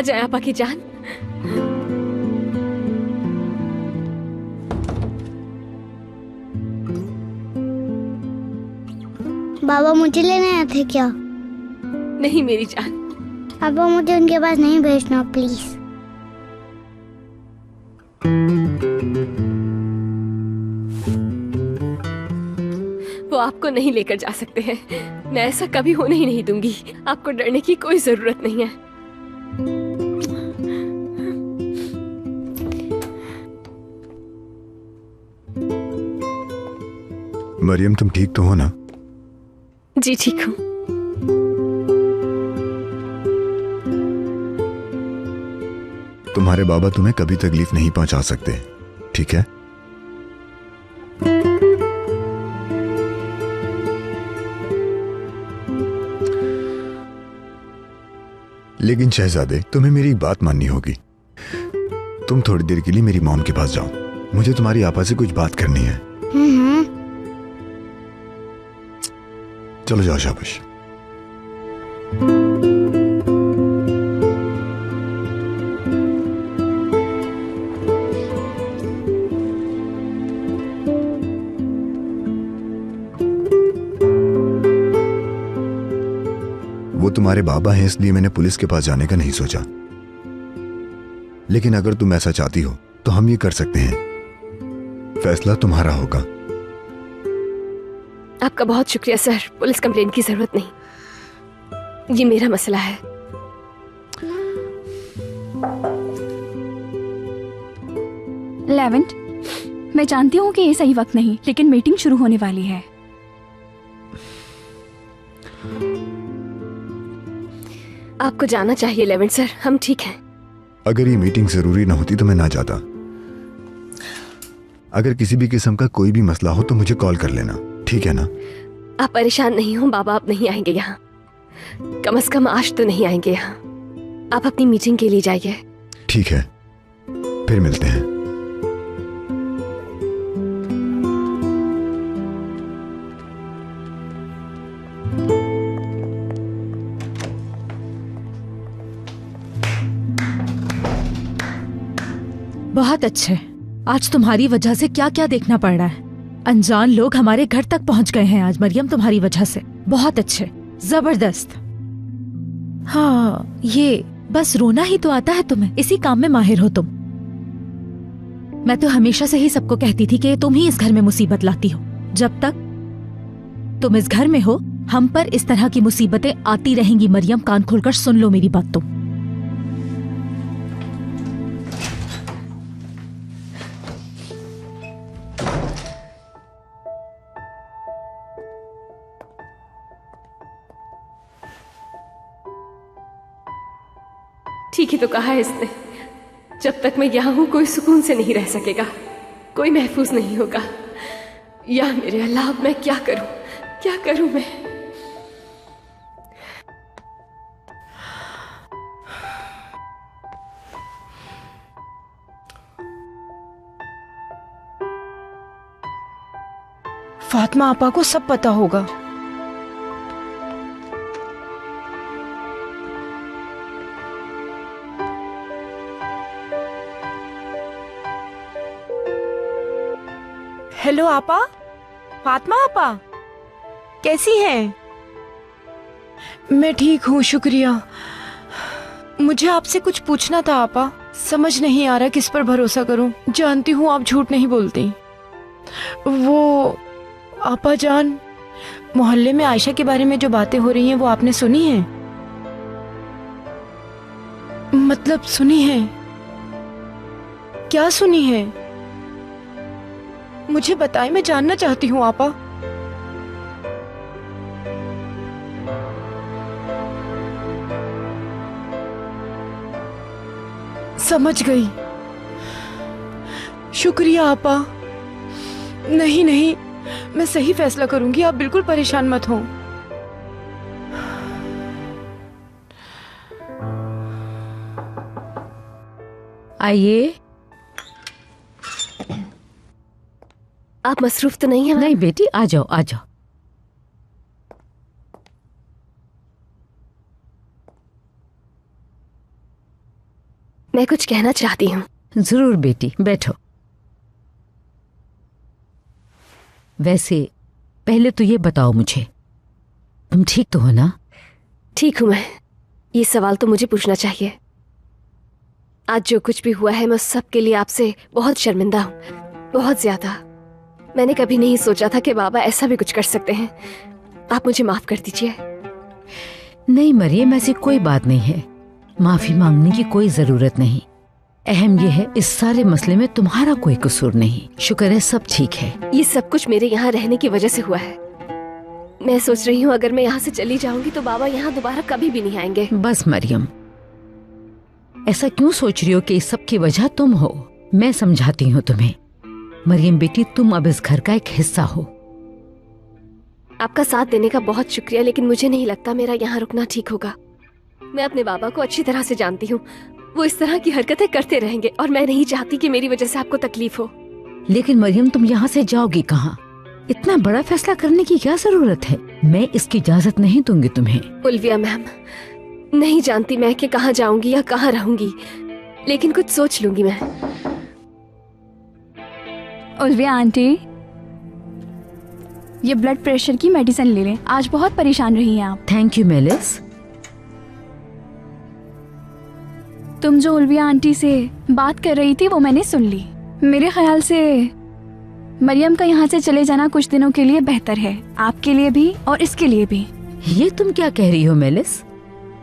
जाए आपा की जान। बाबा मुझे लेने आए थे क्या? नहीं मेरी जान। पापा मुझे उनके पास नहीं भेजना प्लीज। वो आपको नहीं लेकर जा सकते हैं। मैं ऐसा कभी होने ही नहीं दूंगी। आपको डरने की कोई जरूरत नहीं है। मरियम तुम ठीक तो हो ना? जी ठीक हूँ। तुम्हारे बाबा तुम्हें कभी तकलीफ नहीं पहुंचा सकते, ठीक है? लेकिन शहजादे तुम्हें मेरी एक बात माननी होगी। तुम थोड़ी देर के लिए मेरी मॉम के पास जाओ, मुझे तुम्हारी आपा से कुछ बात करनी है। चलो जाओ, शाबाश। वो तुम्हारे बाबा हैं इसलिए मैंने पुलिस के पास जाने का नहीं सोचा, लेकिन अगर तुम ऐसा चाहती हो तो हम ये कर सकते हैं। फैसला तुम्हारा होगा। आपका बहुत शुक्रिया सर। पुलिस कंप्लेंट की जरूरत नहीं, ये मेरा मसला है। लेवेंट, मैं जानती हूँ कि ये सही वक्त नहीं, लेकिन मीटिंग शुरू होने वाली है। आपको जाना चाहिए लेवेंट सर, हम ठीक हैं। अगर ये मीटिंग जरूरी ना होती तो मैं ना जाता। अगर किसी भी किस्म का कोई भी मसला हो तो मुझे कॉल कर लेना, ठीक है ना? आप परेशान नहीं हो, बाबा आप नहीं आएंगे यहाँ। कम से कम आज तो नहीं आएंगे यहाँ। आप अपनी मीटिंग के लिए जाइए। ठीक है, फिर मिलते हैं। बहुत अच्छे। आज तुम्हारी वजह से क्या क्या देखना पड़ रहा है। अनजान लोग हमारे घर तक पहुंच गए हैं आज मरियम तुम्हारी वजह से। बहुत अच्छे, जबरदस्त। हाँ, ये बस रोना ही तो आता है तुम्हें, इसी काम में माहिर हो तुम। मैं तो हमेशा से ही सबको कहती थी कि तुम ही इस घर में मुसीबत लाती हो। जब तक तुम इस घर में हो हम पर इस तरह की मुसीबतें आती रहेंगी। मरियम, कान खोलकर सुन लो मेरी बात। तुम ठीक ही तो कहा है इसने। जब तक मैं यहाँ हूँ कोई सुकून से नहीं रह सकेगा, कोई महफूज नहीं होगा। या मेरे अल्लाह, मैं क्या करूं, क्या करूं मैं? फातिमा आपा को सब पता होगा। हेलो आपा, फातिमा आपा कैसी हैं? मैं ठीक हूँ, शुक्रिया। मुझे आपसे कुछ पूछना था आपा। समझ नहीं आ रहा किस पर भरोसा करूँ। जानती हूँ आप झूठ नहीं बोलती। वो आपा जान, मोहल्ले में आयशा के बारे में जो बातें हो रही हैं वो आपने सुनी हैं? मतलब सुनी है? क्या सुनी है? मुझे बताएं, मैं जानना चाहती हूँ आपा। समझ गई, शुक्रिया आपा। नहीं नहीं, मैं सही फैसला करूंगी, आप बिल्कुल परेशान मत हो। आइए। आप मसरूफ तो नहीं है? नहीं बेटी, आ जाओ आ जाओ। मैं कुछ कहना चाहती हूँ। जरूर बेटी, बैठो। वैसे पहले तो ये बताओ मुझे, तुम ठीक तो हो ना? ठीक हूँ मैं। ये सवाल तो मुझे पूछना चाहिए। आज जो कुछ भी हुआ है मैं उस सब के लिए आपसे बहुत शर्मिंदा हूँ, बहुत ज्यादा। मैंने कभी नहीं सोचा था कि बाबा ऐसा भी कुछ कर सकते हैं। आप मुझे माफ कर दीजिए। नहीं मरियम, ऐसी कोई बात नहीं है। माफी मांगने की कोई जरूरत नहीं। अहम यह है इस सारे मसले में तुम्हारा कोई कसूर नहीं। शुक्र है सब ठीक है। ये सब कुछ मेरे यहाँ रहने की वजह से हुआ है। मैं सोच रही हूँ अगर मैं यहाँ से चली जाऊंगी तो बाबा यहाँ दोबारा कभी भी नहीं आएंगे। बस मरियम, ऐसा क्यों सोच रही हो कि इस सब की वजह तुम हो? मैं समझाती हूँ तुम्हें। मरियम बेटी, तुम अब इस घर का एक हिस्सा हो। आपका साथ देने का बहुत शुक्रिया, लेकिन मुझे नहीं लगता मेरा यहाँ रुकना ठीक होगा। मैं अपने बाबा को अच्छी तरह से जानती हूँ। वो इस तरह की हरकतें करते रहेंगे और मैं नहीं चाहती कि मेरी वजह से आपको तकलीफ हो। लेकिन मरियम, तुम यहाँ से जाओगी कहाँ? इतना बड़ा फैसला करने की क्या जरूरत है? मैं इसकी इजाजत नहीं दूंगी तुम्हें। उल्विया मैम, नहीं जानती मैं कि कहाँ जाऊंगी या कहाँ रहूंगी, लेकिन कुछ सोच लूंगी मैं। उल्विया आंटी, ये ब्लड प्रेशर की मेडिसिन ले लें। आज बहुत परेशान रही हैं आप। Thank you malice. तुम जो उल्विया आंटी से बात कर रही थी वो मैंने सुन ली। मेरे ख्याल से मरियम का यहाँ से चले जाना कुछ दिनों के लिए बेहतर है, आपके लिए भी और इसके लिए भी। ये तुम क्या कह रही हो मेलिस?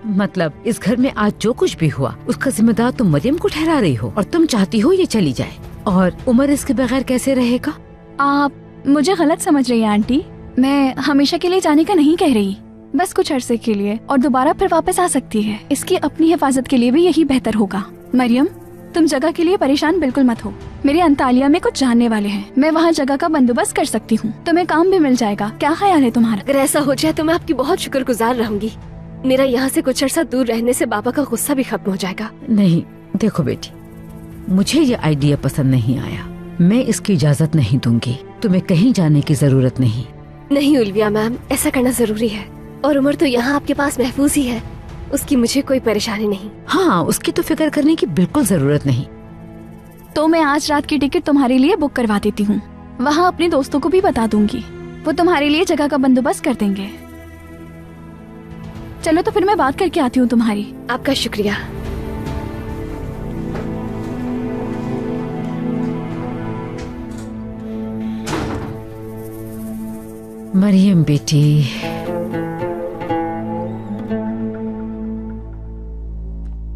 मतलब इस घर में आज जो कुछ भी हुआ उसका जिम्मेदार तुम मरियम को ठहरा रही हो और तुम चाहती हो ये चली जाए, और उमर इसके बगैर कैसे रहेगा? आप मुझे गलत समझ रही हैं आंटी। मैं हमेशा के लिए जाने का नहीं कह रही, बस कुछ अरसे के लिए, और दोबारा फिर वापस आ सकती है। इसकी अपनी हिफाजत के लिए भी यही बेहतर होगा। मरियम, तुम जगह के लिए परेशान बिल्कुल मत हो। मेरे अंतालिया में कुछ जानने वाले हैं, मैं वहाँ जगह का बंदोबस्त कर सकती हूँ। तुम्हें काम भी मिल जाएगा। क्या ख्याल है तुम्हारा? अगर ऐसा हो जाए तो मैं आपकी बहुत शुक्रगुजार रहूंगी। मेरा यहाँ से कुछ अर्सा दूर रहने से बाबा का गुस्सा भी खत्म हो जाएगा। नहीं देखो बेटी, मुझे ये आइडिया पसंद नहीं आया। मैं इसकी इजाजत नहीं दूंगी। तुम्हें कहीं जाने की जरूरत नहीं। नहीं उल्विया मैम, ऐसा करना जरूरी है। और उमर तो यहाँ आपके पास महफूज ही है, उसकी मुझे कोई परेशानी नहीं। हाँ, उसकी तो फिक्र करने की बिल्कुल जरूरत नहीं। तो मैं आज रात की टिकट तुम्हारे लिए बुक करवा देती हूँ। वहाँ अपने दोस्तों को भी बता दूंगी, वो तुम्हारे लिए जगह का बंदोबस्त कर देंगे। चलो तो फिर मैं बात करके आती हूँ तुम्हारी। आपका शुक्रिया। मरियम बेटी,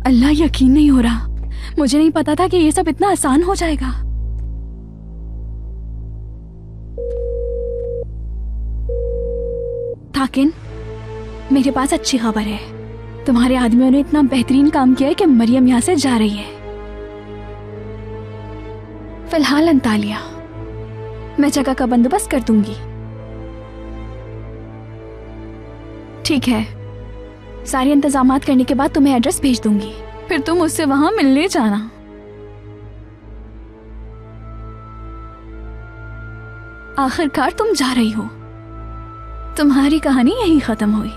अल्लाह, यकीन नहीं हो रहा। मुझे नहीं पता था कि ये सब इतना आसान हो जाएगा। थाकिन, मेरे पास अच्छी खबर है। तुम्हारे आदमियों ने इतना बेहतरीन काम किया है कि मरियम यहाँ से जा रही है। फिलहाल अंतालिया, मैं जगह का बंदोबस्त कर दूंगी। ठीक है, सारे इंतजामात करने के बाद तुम्हें एड्रेस भेज दूंगी, फिर तुम उससे वहां मिलने जाना। आखिरकार तुम जा रही हो। तुम्हारी कहानी यही खत्म हुई।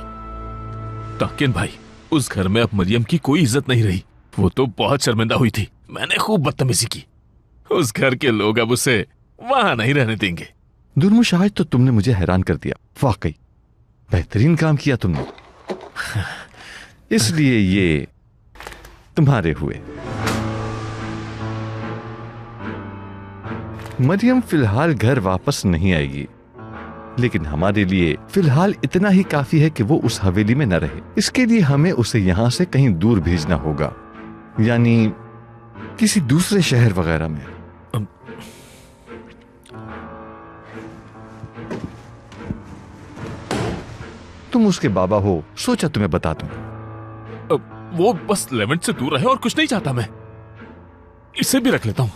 ताकिन भाई, उस घर में अब मरियम की कोई इज्जत नहीं रही। वो तो बहुत शर्मिंदा हुई थी। मैंने खूब बदतमीजी की। उस घर के लोग अब उसे वहां नहीं रहने देंगे। दुर्मुश, आज तो तुमने मुझे हैरान कर दिया। वाकई बेहतरीन काम किया तुमने। इसलिए ये तुम्हारे हुए। मरियम फिलहाल घर वापस नहीं आएगी, लेकिन हमारे लिए फिलहाल इतना ही काफी है कि वो उस हवेली में न रहे। इसके लिए हमें उसे यहां से कहीं दूर भेजना होगा, यानी किसी दूसरे शहर वगैरह में। तुम उसके बाबा हो, सोचा तुम्हें बता दूं। वो बस लेवेंट से दूर रहे और कुछ नहीं चाहता मैं। इसे भी रख लेता हूं।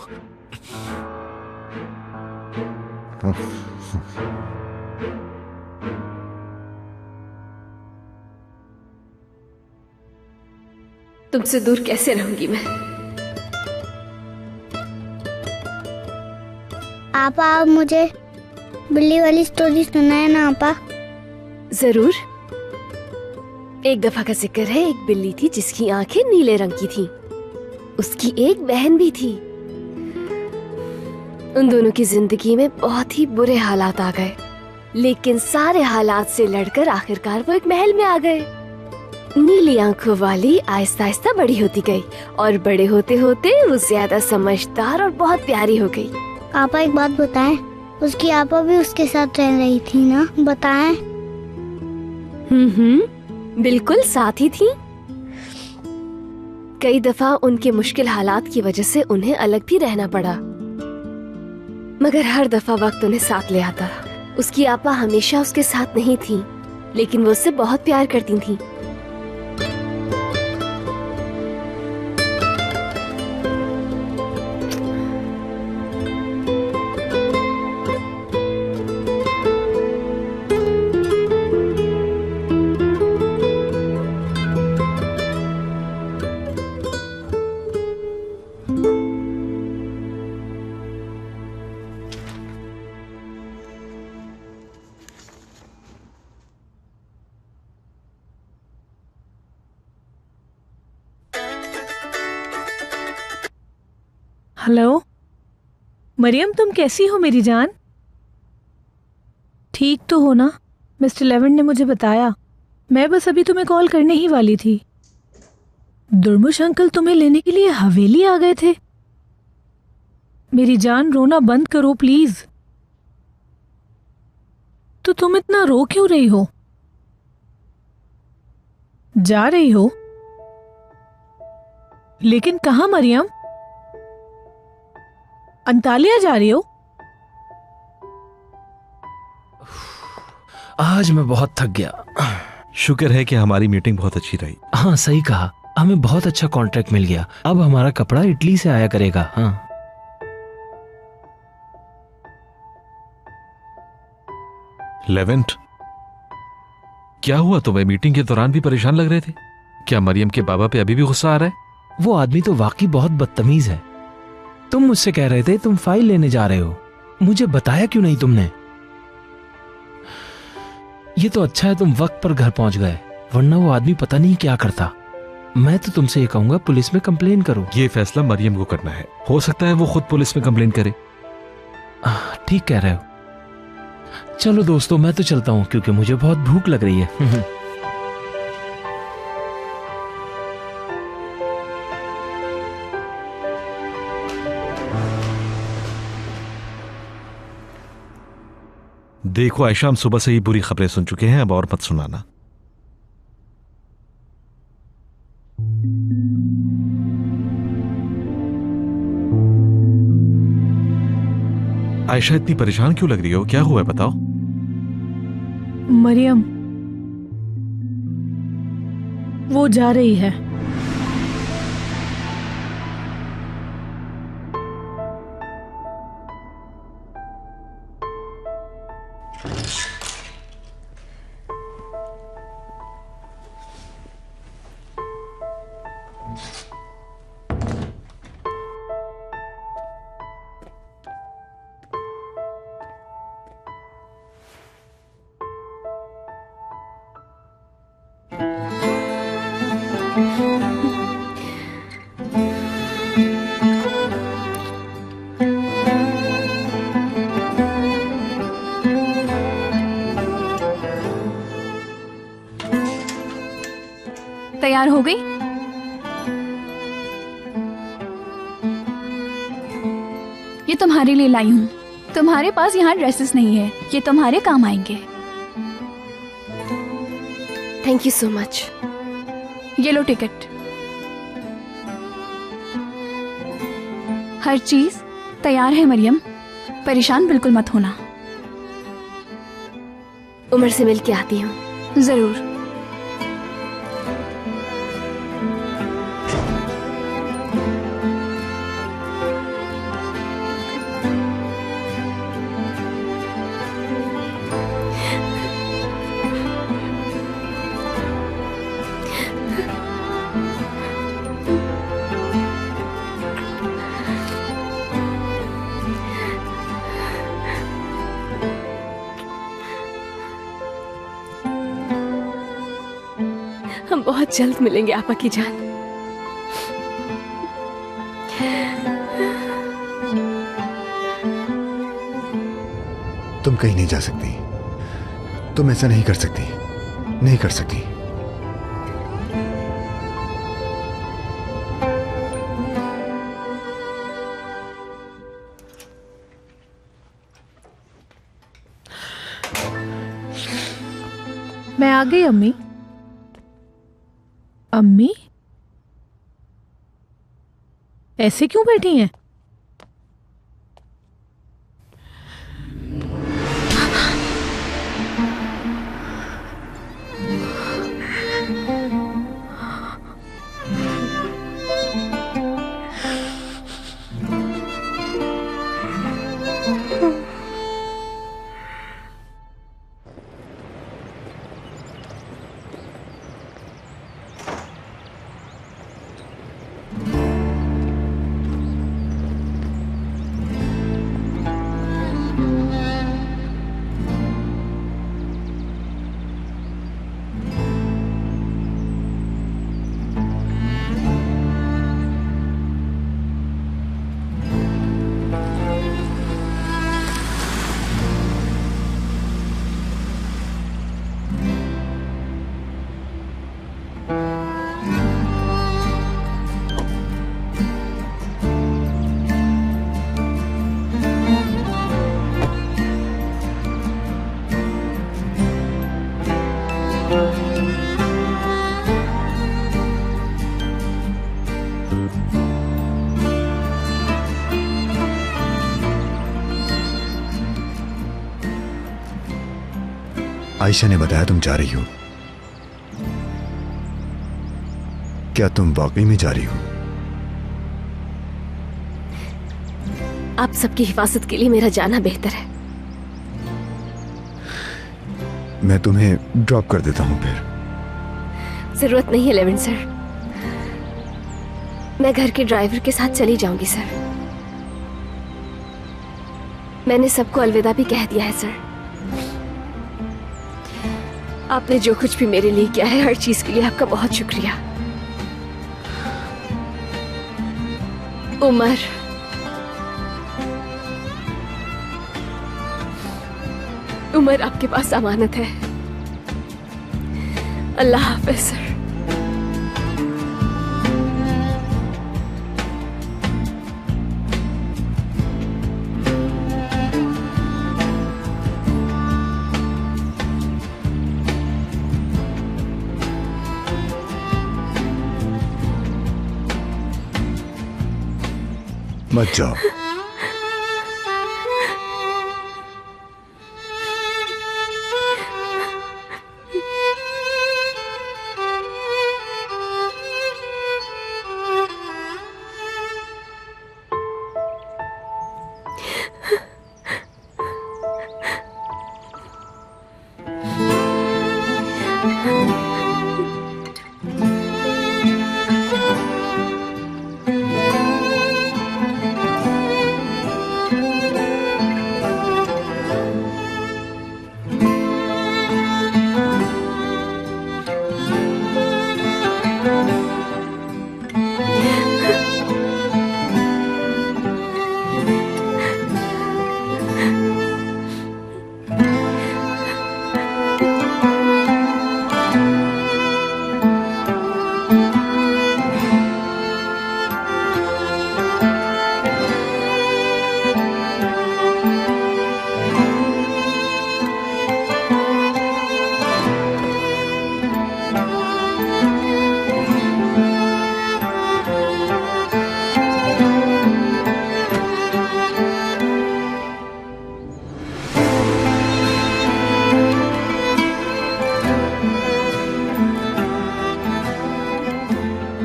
तुमसे दूर कैसे रहूंगी मैं? आपा, आप मुझे बिल्ली वाली स्टोरी सुनाए ना आपा। जरूर। एक दफा का जिक्र है, एक बिल्ली थी जिसकी आंखें नीले रंग की थीं। उसकी एक बहन भी थी। उन दोनों की जिंदगी में बहुत ही बुरे हालात आ गए, लेकिन सारे हालात से लड़कर आखिरकार वो एक महल में आ गए। नीली आंखों वाली आहिस्ता आहिस्ता बड़ी होती गई और बड़े होते होते वो ज्यादा समझदार और बहुत प्यारी हो गई। पापा एक बात बताएं, उसकी आपा भी उसके साथ रह रही थी ना? बताएं। बिल्कुल साथ ही थी। कई दफा उनके मुश्किल हालात की वजह से उन्हें अलग भी रहना पड़ा, मगर हर दफा वक्त उन्हें साथ ले आता। उसकी आपा हमेशा उसके साथ नहीं थी, लेकिन वो उससे बहुत प्यार करती थी। हेलो मरियम, तुम कैसी हो मेरी जान? ठीक तो हो ना? मिस्टर लेवन ने मुझे बताया। मैं बस अभी तुम्हें कॉल करने ही वाली थी। दुर्मुश अंकल तुम्हें लेने के लिए हवेली आ गए थे। मेरी जान, रोना बंद करो प्लीज। तो तुम इतना रो क्यों रही हो? जा रही हो? लेकिन कहाँ मरियम? अंतालिया जा रही हो? आज मैं बहुत थक गया। शुक्र है कि हमारी मीटिंग बहुत अच्छी रही। हाँ सही कहा, हमें बहुत अच्छा कॉन्ट्रैक्ट मिल गया। अब हमारा कपड़ा इटली से आया करेगा। हाँ लेवेंट, क्या हुआ तुम्हें? मीटिंग के दौरान भी परेशान लग रहे थे। क्या मरियम के बाबा पे अभी भी गुस्सा आ रहा है? वो आदमी तो वाकई बहुत बदतमीज है। तुम मुझसे कह रहे थे तुम फाइल लेने जा रहे हो, मुझे बताया क्यों नहीं तुमने? ये तो अच्छा है तुम वक्त पर घर पहुंच गए, वरना वो आदमी पता नहीं क्या करता। मैं तो तुमसे ये कहूंगा पुलिस में कंप्लेन करो। ये फैसला मरियम को करना है। हो सकता है वो खुद पुलिस में कंप्लेन करे। ठीक कह रहे हो। चलो दोस्तों, मैं तो चलता हूं क्योंकि मुझे बहुत भूख लग रही है। देखो आयशा, हम सुबह से ही बुरी खबरें सुन चुके हैं, अब और मत सुनाना। आयशा, इतनी परेशान क्यों लग रही हो? क्या हुआ है बताओ। मरियम वो जा रही है। तैयार हो गई? ये तुम्हारे लिए लाई हूँ। तुम्हारे पास यहाँ ड्रेसेस नहीं है, ये तुम्हारे काम आएंगे। Thank you so much. ये लो टिकट। हर चीज तैयार है मरियम, परेशान बिल्कुल मत होना। उमर से मिल के आती हूँ। जरूर। हम बहुत जल्द मिलेंगे आपा की जान। तुम कहीं नहीं जा सकती, तुम ऐसा नहीं कर सकती, नहीं कर सकती। मैं आ गई अम्मी। अम्मी ऐसे क्यों बैठी हैं? आयशा ने बताया तुम जा रही हो। क्या तुम वाकई में जा रही हो? आप सबकी हिफाजत के लिए मेरा जाना बेहतर है। मैं तुम्हें ड्रॉप कर देता हूं फिर। जरूरत नहीं है लेविन सर, मैं घर के ड्राइवर के साथ चली जाऊंगी सर। मैंने सबको अलविदा भी कह दिया है सर। आपने जो कुछ भी मेरे लिए किया है, हर चीज के लिए आपका बहुत शुक्रिया। उमर, उमर आपके पास अमानत है। अल्लाह हाफ़िज़ सर। मत जाओ।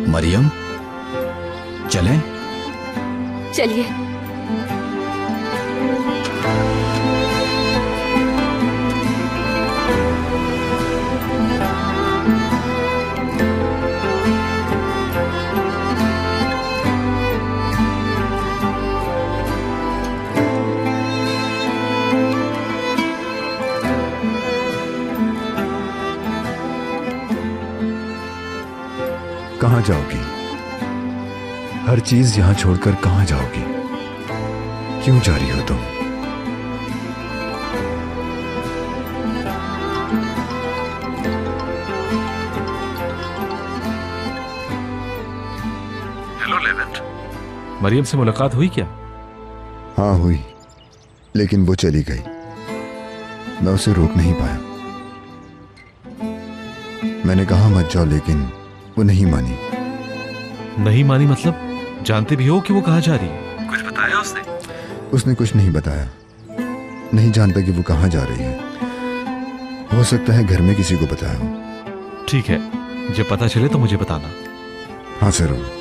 मरियम, चलें? चलिए। कहाँ जाओगी? हर हर चीज यहाँ छोड़कर कहाँ जाओगी? क्यों जा रही हो तुम? हेलो लेवेंट, मरियम से मुलाकात हुई क्या? हाँ हुई, लेकिन वो चली गई। मैं उसे रोक नहीं पाया। मैंने कहा मत जाओ, लेकिन वो नहीं मानी। नहीं मानी मतलब? जानते भी हो कि वो कहाँ जा रही है? कुछ बताया उसने? उसने कुछ नहीं बताया। नहीं जानता कि वो कहाँ जा रही है। हो सकता है घर में किसी को बताया हो। ठीक है, जब पता चले तो मुझे बताना। हाँ जरूर।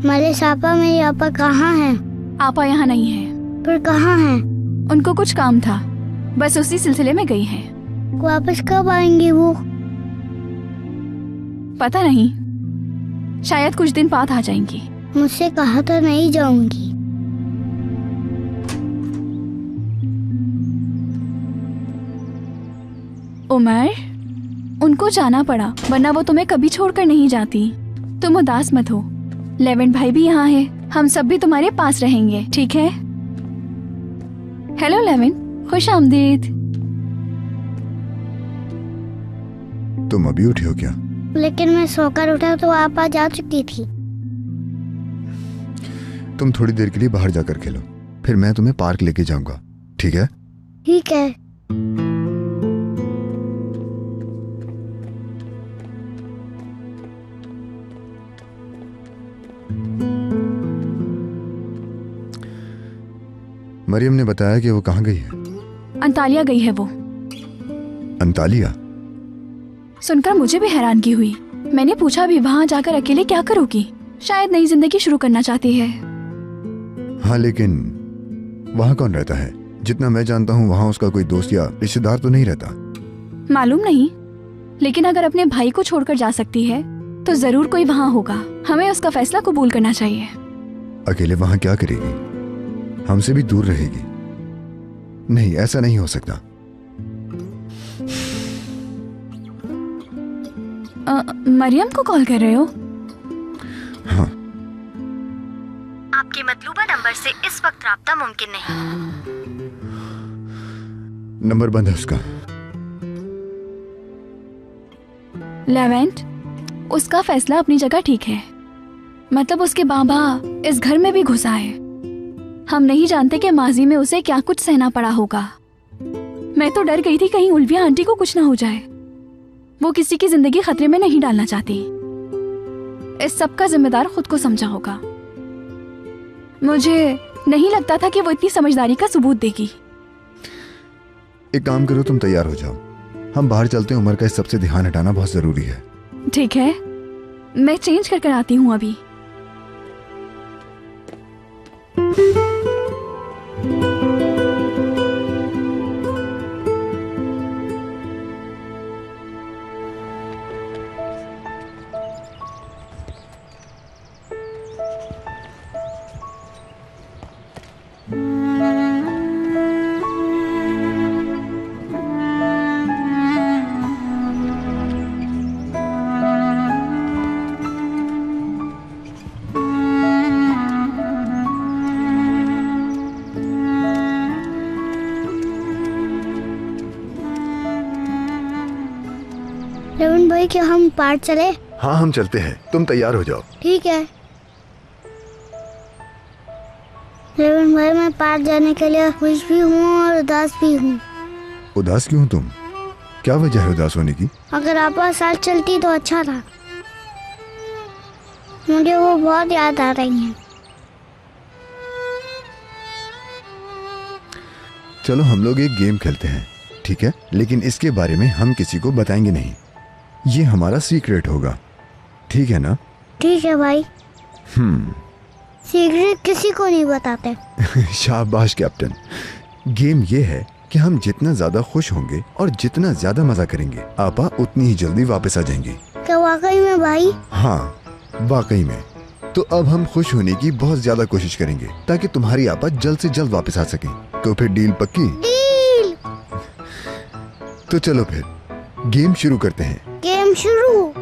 मलेश आपा, मेरी आपा कहाँ हैं? आपा यहाँ नहीं है। फिर कहाँ हैं? उनको कुछ काम था, बस उसी सिलसिले में गई हैं। वापस कब आएंगी वो? पता नहीं, शायद कुछ दिन बाद आ जाएंगी। मुझसे कहा था नहीं जाऊंगी। उमर, उनको जाना पड़ा, वरना वो तुम्हें कभी छोड़कर नहीं जाती। तुम उदास मत हो, लेवेंट भाई भी यहाँ है। हम सब भी तुम्हारे पास रहेंगे, ठीक है? हेलो लेवेंट, खुश आमदीद। तुम अभी उठी हो क्या? लेकिन मैं सोकर उठा तो आपा जा चुकी थी। तुम थोड़ी देर के लिए बाहर जाकर खेलो, फिर मैं तुम्हें पार्क लेके जाऊंगा, ठीक है? ठीक है। मरियम ने बताया कि वो कहाँ गई है? अंतालिया गई है वो। अंतालिया? सुनकर मुझे भी हैरानगी हुई। मैंने पूछा भी, वहाँ जाकर अकेले क्या करोगी? शायद नई जिंदगी शुरू करना चाहती है। हाँ, लेकिन वहाँ कौन रहता है? जितना मैं जानता हूँ वहाँ उसका कोई दोस्त या रिश्तेदार तो नहीं रहता। मालूम नहीं, लेकिन अगर अपने भाई को छोड़कर जा सकती है तो जरूर कोई वहाँ होगा। हमें उसका फैसला कबूल करना चाहिए। अकेले वहाँ क्या करेगी? हमसे भी दूर रहेगी। नहीं, ऐसा नहीं हो सकता। मरियम को कॉल कर रहे हो? हाँ। आपके मतलूबा नंबर से इस वक्त राब्ता मुमकिन नहीं। नंबर बंद है उसका। लेवेंट, उसका फैसला अपनी जगह ठीक है। मतलब उसके बाबा इस घर में भी घुसा है। हम नहीं जानते कि माजी में उसे क्या कुछ सहना पड़ा होगा। मैं तो डर गई थी कहीं उल्विया आंटी को कुछ ना हो जाए। वो किसी की जिंदगी खतरे में नहीं डालना चाहती। इस सब का जिम्मेदार खुद को समझा होगा। मुझे नहीं लगता था कि वो इतनी समझदारी का सबूत देगी। एक काम करो, तुम तैयार हो जाओ, हम बाहर चलते हैं। उमर का इस सबसे ध्यान हटाना बहुत जरूरी है। ठीक है, मैं चेंज कर आती हूँ अभी। लेवन भाई, क्या हम पार्क चले? हाँ, हम चलते हैं, तुम तैयार हो जाओ। ठीक है। लेवन भाई, मैं पार्क जाने के लिए खुश भी हूँ और उदास भी हूँ। उदास क्यों तुम? क्या वजह है उदास होने की? अगर आप साथ चलती तो अच्छा था। मुझे वो बहुत याद आ रही है। चलो हम लोग एक गेम खेलते हैं, ठीक है? लेकिन इसके बारे में हम किसी को बताएंगे नहीं। ये हमारा सीक्रेट होगा, ठीक है ना? ठीक है भाई। सीक्रेट किसी को नहीं बताते। शाबाश कैप्टन। गेम ये है कि हम जितना ज्यादा खुश होंगे और जितना ज्यादा मजा करेंगे, आपा उतनी ही जल्दी वापस आ जाएंगी। क्या वाकई में भाई? हाँ वाकई में। तो अब हम खुश होने की बहुत ज्यादा कोशिश करेंगे ताकि तुम्हारी आपा जल्द से जल्द वापस आ सके। तो फिर डील पक्की? डील। तो चलो फिर गेम शुरू करते हैं। गेम शुरू।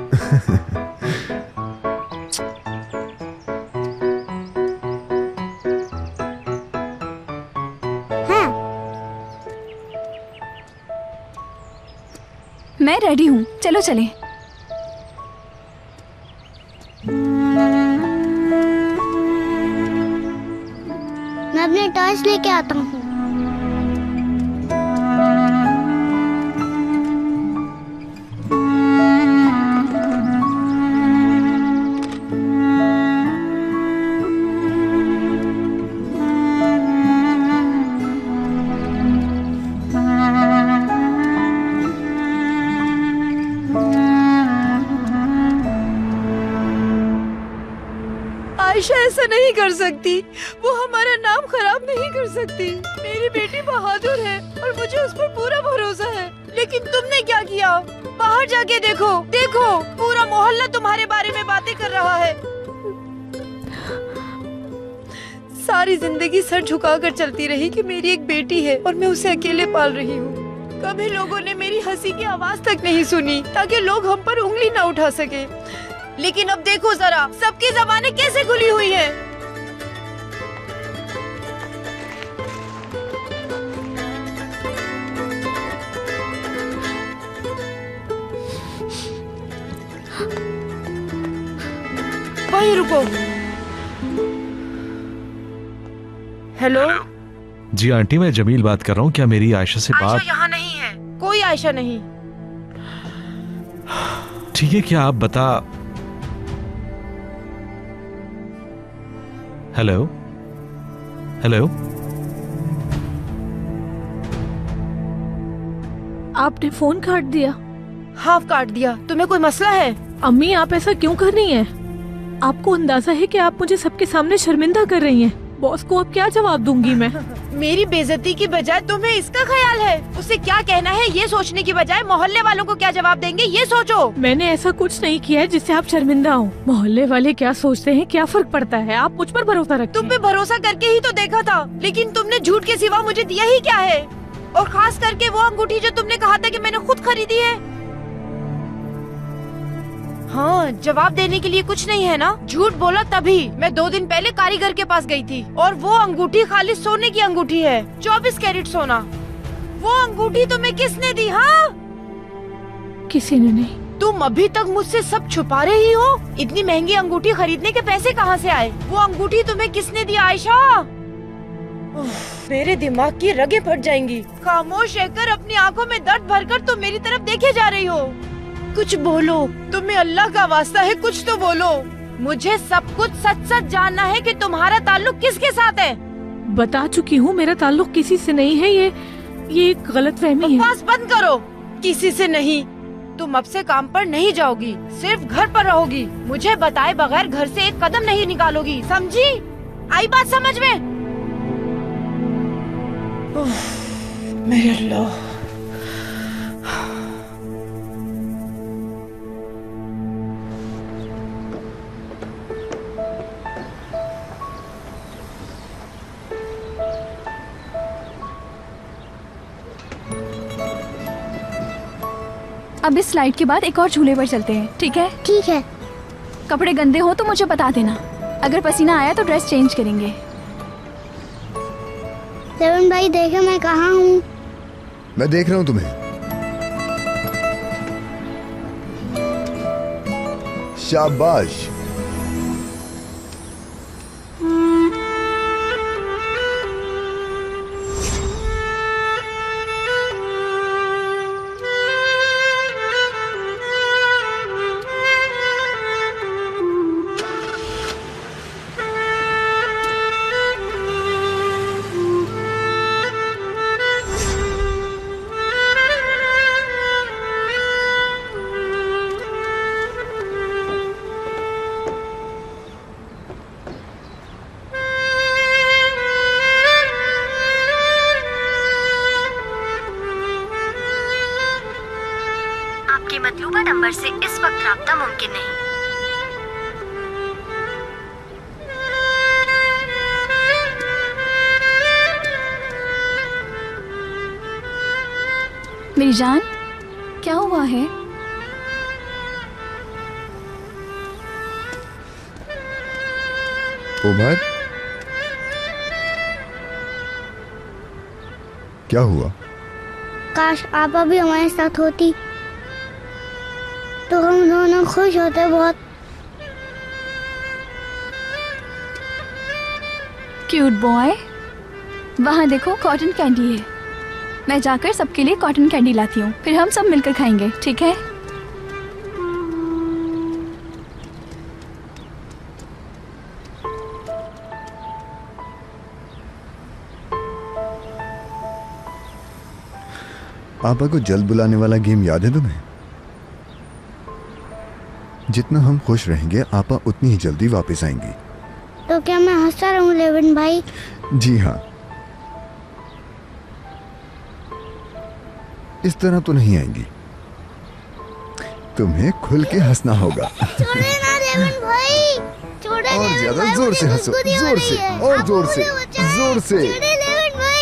मैं रेडी हूँ, चलो चलें। मैं अपने टॉयज लेके आता हूँ। आयशा ऐसा नहीं कर सकती, वो हमारा नाम खराब नहीं कर सकती। मेरी बेटी बहादुर है और मुझे उस पर पूरा भरोसा है। लेकिन तुमने क्या किया? बाहर जाके देखो, देखो पूरा मोहल्ला तुम्हारे बारे में बातें कर रहा है। सारी जिंदगी सर झुकाकर चलती रही कि मेरी एक बेटी है और मैं उसे अकेले पाल रही हूँ। कभी लोगों ने मेरी हंसी की आवाज तक नहीं सुनी ताकि लोग हम पर उंगली न उठा सके। लेकिन अब देखो जरा, सबकी ज़बानें कैसे खुली हुई हैं। वहीं रुको। हेलो। जी आंटी, मैं जमील बात कर रहा हूँ। क्या मेरी आयशा से बात? आयशा यहाँ नहीं है, कोई आयशा नहीं। ठीक है, क्या आप बता। Hello hello. आपने फोन काट दिया? हाफ काट दिया। तुम्हें कोई मसला है? अम्मी आप ऐसा क्यों कर रही हैं? आपको अंदाजा है कि आप मुझे सबके सामने शर्मिंदा कर रही हैं। बॉस को अब क्या जवाब दूंगी मैं? मेरी बेइज्जती की बजाय तुम्हें इसका ख्याल है। उसे क्या कहना है ये सोचने की बजाय मोहल्ले वालों को क्या जवाब देंगे ये सोचो। मैंने ऐसा कुछ नहीं किया है जिससे आप शर्मिंदा हो। मोहल्ले वाले क्या सोचते हैं क्या फर्क पड़ता है? आप मुझ पर भरोसा रखिए। तुम पे भरोसा करके ही तो देखा था, लेकिन तुमने झूठ के सिवा मुझे दिया ही क्या है? और खास करके वो अंगूठी जो तुमने कहा था कि मैंने खुद खरीदी है। हाँ, जवाब देने के लिए कुछ नहीं है ना? झूठ बोला तभी। मैं 2 दिन पहले कारीगर के पास गई थी और वो अंगूठी खाली सोने की अंगूठी है, 24 कैरेट सोना। वो अंगूठी तुम्हें किसने दी? हाँ, किसी ने नहीं। तुम अभी तक मुझसे सब छुपा रही हो। इतनी महंगी अंगूठी खरीदने के पैसे कहाँ से आए? वो अंगूठी तुम्हें किसने दी आयशा? मेरे दिमाग की रगें फट जाएंगी। खामोश रहकर अपनी आंखों में दर्द भरकर तुम मेरी तरफ देखे जा रही हो। कुछ बोलो, तुम्हें अल्लाह का वास्ता है कुछ तो बोलो। मुझे सब कुछ सच सच जानना है कि तुम्हारा ताल्लुक किसके साथ है। बता चुकी हूँ, मेरा ताल्लुक किसी से नहीं है। ये एक गलतफहमी है। बकवास बंद करो। किसी से नहीं। तुम अब से काम पर नहीं जाओगी, सिर्फ घर पर रहोगी। मुझे बताए बगैर घर से एक कदम नहीं निकालोगी, समझी? आई बात समझ में? मेरे अल्लाह। अब इस स्लाइड के बाद एक और झूले पर चलते हैं, ठीक है? ठीक है। कपड़े गंदे हो तो मुझे बता देना। अगर पसीना आया तो ड्रेस चेंज करेंगे। सेवन भाई देखो मैं कहाँ हूँ। मैं देख रहा हूँ तुम्हें। शाबाश। मतलूबा नंबर से इस वक्त राब्ता मुमकिन नहीं। मेरी जान, क्या हुआ है? उमर, क्या हुआ? काश आपा भी हमारे साथ होती तो हम दोनों खुश होते बहुत। क्यूट बॉय, वहाँ देखो कॉटन कैंडी है। मैं जाकर सबके लिए कॉटन कैंडी लाती हूँ, फिर हम सब मिलकर खाएंगे, ठीक है? आपा को जल्द बुलाने वाला गेम याद है तुम्हें? जितना हम खुश रहेंगे आपा उतनी ही जल्दी वापस आएंगी। तो क्या मैं हंसता रहूं लेविन भाई? जी हाँ, इस तरह तो नहीं आएंगी, तुम्हें खुल के हंसना होगा। छोड़े ना लेविन भाई, छोड़े। और ज्यादा जोर से हंसो, जोर से, और जोर से, जोर से। छोड़े लेविन भाई।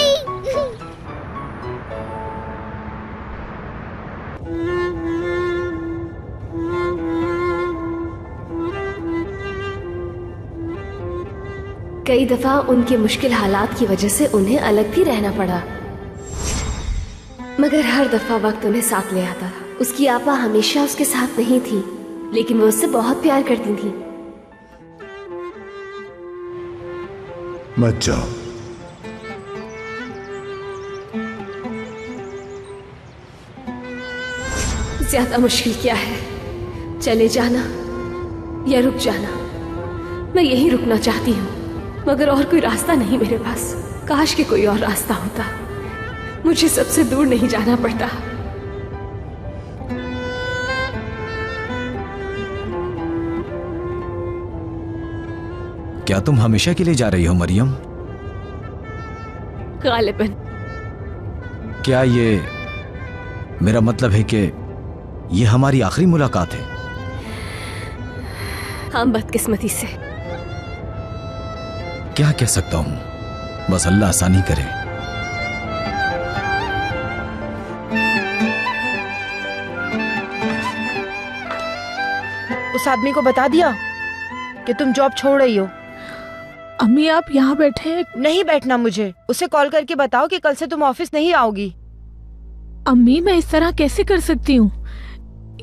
कई दफा उनके मुश्किल हालात की वजह से उन्हें अलग भी रहना पड़ा, मगर हर दफा वक्त उन्हें साथ ले आता था। उसकी आपा हमेशा उसके साथ नहीं थी, लेकिन वो उससे बहुत प्यार करती थी। मत जाओ, ज्यादा मुश्किल क्या है, चले जाना या रुक जाना। मैं यहीं रुकना चाहती हूँ, मगर और कोई रास्ता नहीं मेरे पास। काश कि कोई और रास्ता होता, मुझे सबसे दूर नहीं जाना पड़ता। क्या तुम हमेशा के लिए जा रही हो मरियम? गालिबन। क्या ये मेरा मतलब है कि ये हमारी आखिरी मुलाकात है? हाँ, बदकिस्मती से। क्या कह सकता हूँ, बस अल्लाह आसानी करे। उस आदमी को बता दिया कि तुम जॉब छोड़ रही हो? अम्मी आप यहाँ बैठे? नहीं बैठना मुझे। उसे कॉल करके बताओ कि कल से तुम ऑफिस नहीं आओगी। अम्मी मैं इस तरह कैसे कर सकती हूँ?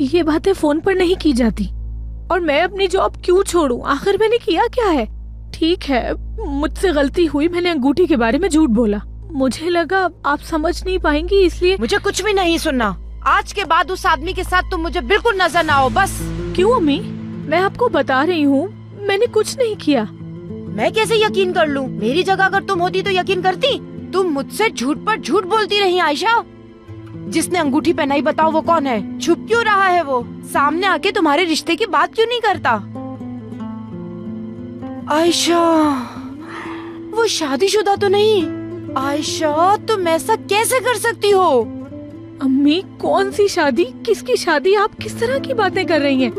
ये बातें फोन पर नहीं की जाती। और मैं अपनी जॉब क्यों छोड़ूं? आखिर मैंने किया क्या है? ठीक है, मुझसे गलती हुई, मैंने अंगूठी के बारे में झूठ बोला। मुझे लगा आप समझ नहीं पाएंगी, इसलिए। मुझे कुछ भी नहीं सुनना। आज के बाद उस आदमी के साथ तुम मुझे बिल्कुल नजर ना आओ, बस। क्यों अम्मी? मैं आपको बता रही हूँ, मैंने कुछ नहीं किया। मैं कैसे यकीन कर लूं? मेरी जगह अगर तुम होती तो यकीन करती? तुम मुझसे झूठ पर झूठ बोलती रही आयशा। जिसने अंगूठी पहनाई बताओ वो कौन है? छुप क्यों रहा है वो? सामने आके तुम्हारे रिश्ते की बात क्यों नहीं करता? आयशा, वो शादीशुदा तो नहीं? आयशा, तुम ऐसा कैसे कर सकती हो? अम्मी कौन सी शादी? किसकी शादी? आप किस तरह की बातें कर रही हैं?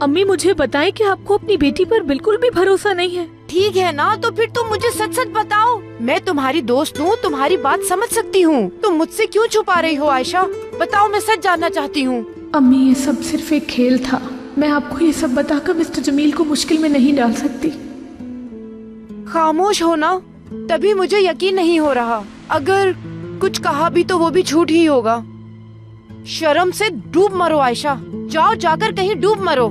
अम्मी मुझे बताएं कि आपको अपनी बेटी पर बिल्कुल भी भरोसा नहीं है। ठीक है ना, तो फिर तुम मुझे सच सच बताओ। मैं तुम्हारी दोस्त हूँ, तुम्हारी बात समझ सकती हूँ। तुम मुझसे क्यों छुपा रही हो आयशा? बताओ, मैं सच जानना चाहती हूँ। अम्मी ये सब सिर्फ एक खेल था। मैं आपको ये सब बताकर मिस्टर जमील को मुश्किल में नहीं डाल सकती। खामोश हो ना, तभी मुझे यकीन नहीं हो रहा। अगर कुछ कहा भी तो वो भी झूठ ही होगा। शर्म से डूब मरो आयशा, जाओ जाकर कहीं डूब मरो।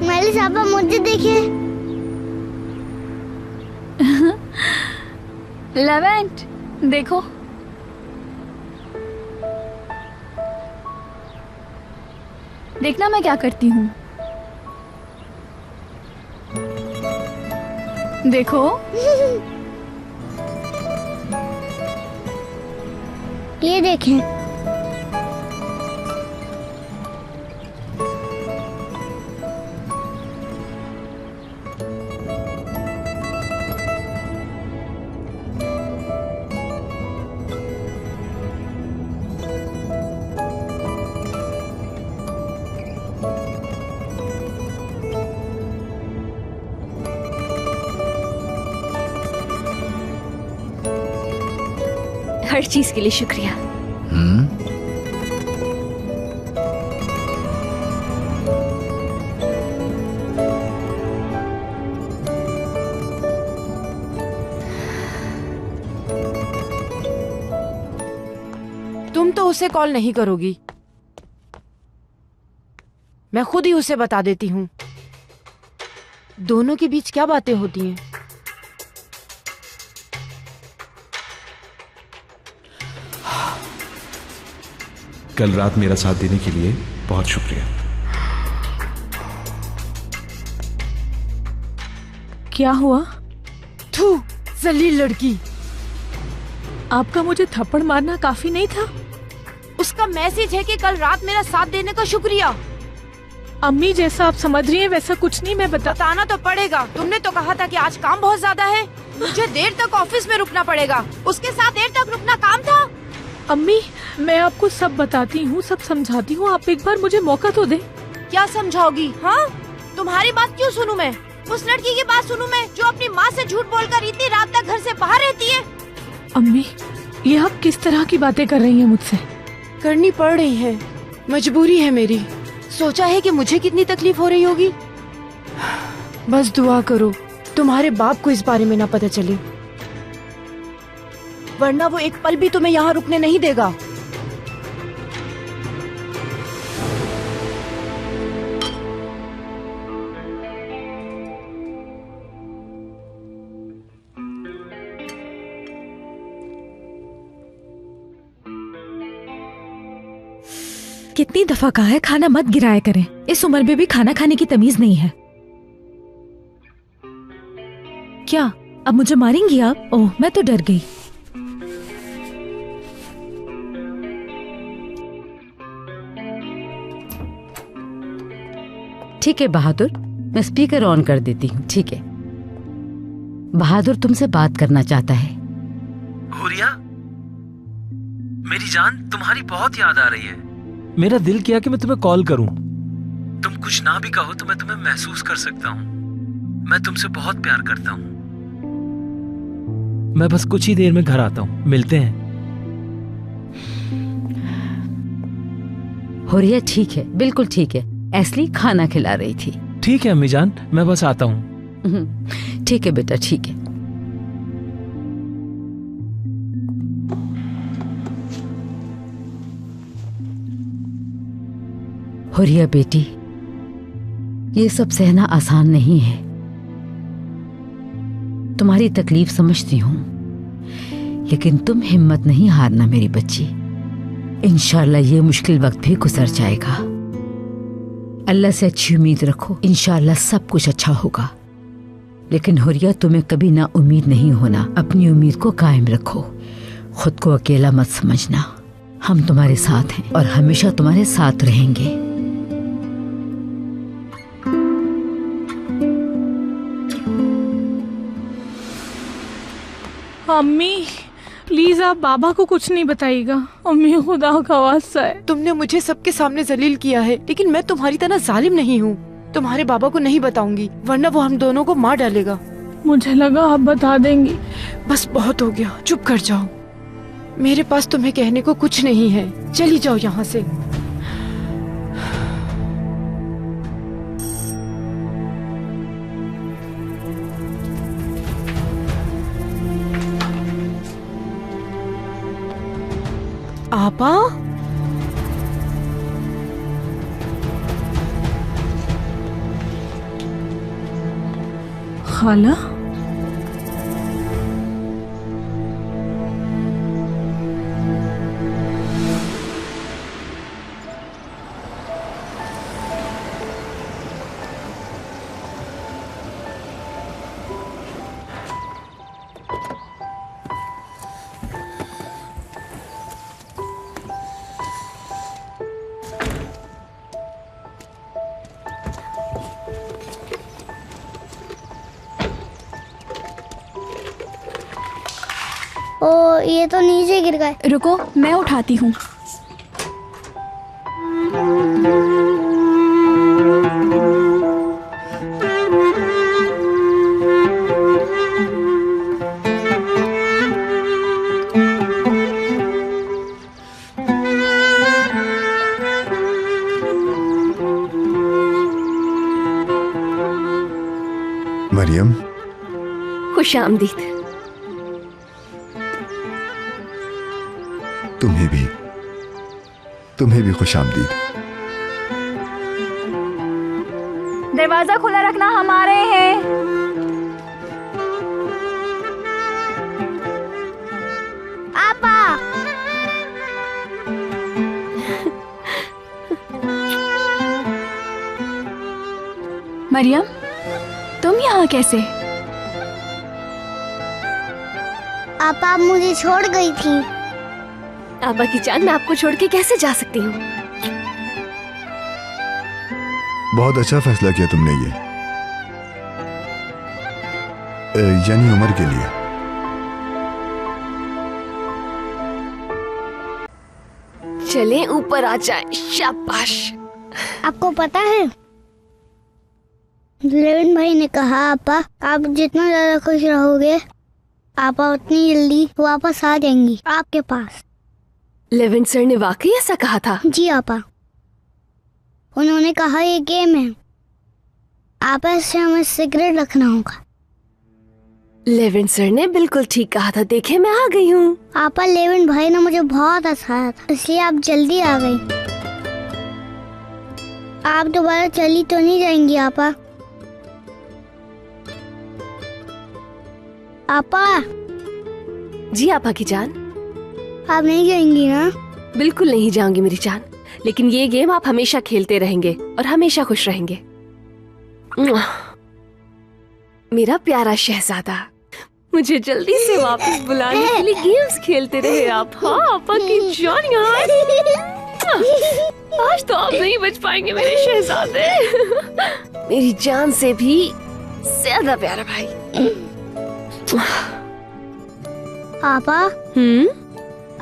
मेरी साहबा मुझे देखिए। लेवेंट देखो, देखना मैं क्या करती हूँ। देखो ये देखें। हर चीज के लिए शुक्रिया। तुम तो उसे कॉल नहीं करोगी, मैं खुद ही उसे बता देती हूँ। दोनों के बीच क्या बातें होती हैं? कल रात मेरा साथ देने के लिए बहुत शुक्रिया। क्या हुआ? थू, जलील लड़की। आपका मुझे थप्पड़ मारना काफी नहीं था? उसका मैसेज है कि कल रात मेरा साथ देने का शुक्रिया। अम्मी, जैसा आप समझ रही हैं वैसा कुछ नहीं। मैं बताना तो पड़ेगा। तुमने तो कहा था कि आज काम बहुत ज्यादा है, मुझे देर तक ऑफिस में रुकना पड़ेगा। उसके साथ देर तक रुकना काम था। अम्मी, मैं आपको सब बताती हूँ, सब समझाती हूँ, आप एक बार मुझे मौका तो दे। क्या समझाओगी? हाँ, तुम्हारी बात क्यों सुनूं मैं? उस लड़की की बात सुनूं मैं जो अपनी माँ से झूठ बोलकर इतनी रात तक घर से बाहर रहती है? अम्मी, ये आप किस तरह की बातें कर रही हैं मुझसे? करनी पड़ रही है, मजबूरी है मेरी। सोचा है कि मुझे कितनी तकलीफ हो रही होगी। बस दुआ करो तुम्हारे बाप को इस बारे में ना पता चले, वरना वो एक पल भी तुम्हें यहाँ रुकने नहीं देगा। कितनी दफा कहा है खाना मत गिराया करें। इस उम्र में भी खाना खाने की तमीज नहीं है। क्या अब मुझे मारेंगी आप? ओह, मैं तो डर गई। ठीक है बहादुर, मैं स्पीकर ऑन कर देती हूँ। ठीक है बहादुर, तुमसे बात करना चाहता है। हुरिया, मेरी जान, तुम्हारी बहुत याद आ रही है। मेरा दिल किया कि मैं तुम्हें कॉल करूं। तुम कुछ ना भी कहो तो मैं तुम्हें महसूस कर सकता हूं। मैं तुमसे बहुत प्यार करता हूं। मैं बस कुछ ही देर में घर आता हूं, मिलते हैं। हुरिया ठीक है, बिल्कुल ठीक है। एस्ली खाना खिला रही थी। ठीक है अम्मी जान, मैं बस आता हूं। ठीक है बेटा, ठीक है। हुरिया बेटी, ये सब सहना आसान नहीं है। तुम्हारी तकलीफ समझती हूं, लेकिन तुम हिम्मत नहीं हारना मेरी बच्ची। इंशाल्लाह ये मुश्किल वक्त भी गुजर जाएगा। अल्लाह से अच्छी उम्मीद रखो, इंशाल्लाह सब कुछ अच्छा होगा। लेकिन हुरिया, तुम्हें कभी ना उम्मीद नहीं होना। अपनी उम्मीद को कायम रखो। खुद को अकेला मत समझना। हम तुम्हारे साथ हैं और हमेशा तुम्हारे साथ रहेंगे। अम्मी, प्लीज आप बाबा को कुछ नहीं बताइएगा। अम्मी, खुदा का वास्ता है। तुमने मुझे सबके सामने जलील किया है, लेकिन मैं तुम्हारी तरह जालिम नहीं हूँ। तुम्हारे बाबा को नहीं बताऊंगी, वरना वो हम दोनों को मार डालेगा। मुझे लगा आप बता देंगी। बस बहुत हो गया, चुप कर जाओ। मेरे पास तुम्हें कहने को कुछ नहीं है, चली जाओ यहाँ से। आपा, खाला, ओ ये तो नीचे गिर गए। रुको, मैं उठाती हूँ। मरियम, खुश आमदीद। तुम्हें भी खुश आमदीद। दरवाजा खुला रखना, हम आ रहे हैं। आपा। मरियम, तुम यहाँ कैसे? आपा आप मुझे छोड़ गई थी। आबा की जान, मैं आपको छोड़ के कैसे जा सकती हूँ? बहुत अच्छा फैसला किया तुमने ये, यानी उमर के लिए। चलें ऊपर आ जाए। शाबाश। आपको पता है, लेविन भाई ने कहा आपा आप जितना ज्यादा खुश रहोगे आपा उतनी जल्दी वापस आ जाएंगी आपके पास। लेविन सर ने वाकई ऐसा कहा था? जी आपा, उन्होंने कहा ये गेम है, आपा इससे हमें सिगरेट रखना होगा। लेविन सर ने बिल्कुल ठीक कहा था। देखे, मैं आ गई हूँ। आपा लेविन भाई ने मुझे बहुत हंसाया था, इसलिए आप जल्दी आ गई। आप दोबारा चली तो नहीं जाएंगी आपा? आपा। जी आपा की जान। आप नहीं जाएंगी ना? बिल्कुल नहीं जाऊंगी मेरी जान, लेकिन ये गेम आप हमेशा खेलते रहेंगे और हमेशा खुश रहेंगे। मेरा प्यारा शहजादा, मुझे जल्दी से वापस बुलाने के लिए गेम्स खेलते रहे आप। हाँ आपा की जान, यहाँ आज तो आप नहीं बच पाएंगे मेरे शहजादे। मेरी जान से भी ज्यादा प्यारा भाई। आपा।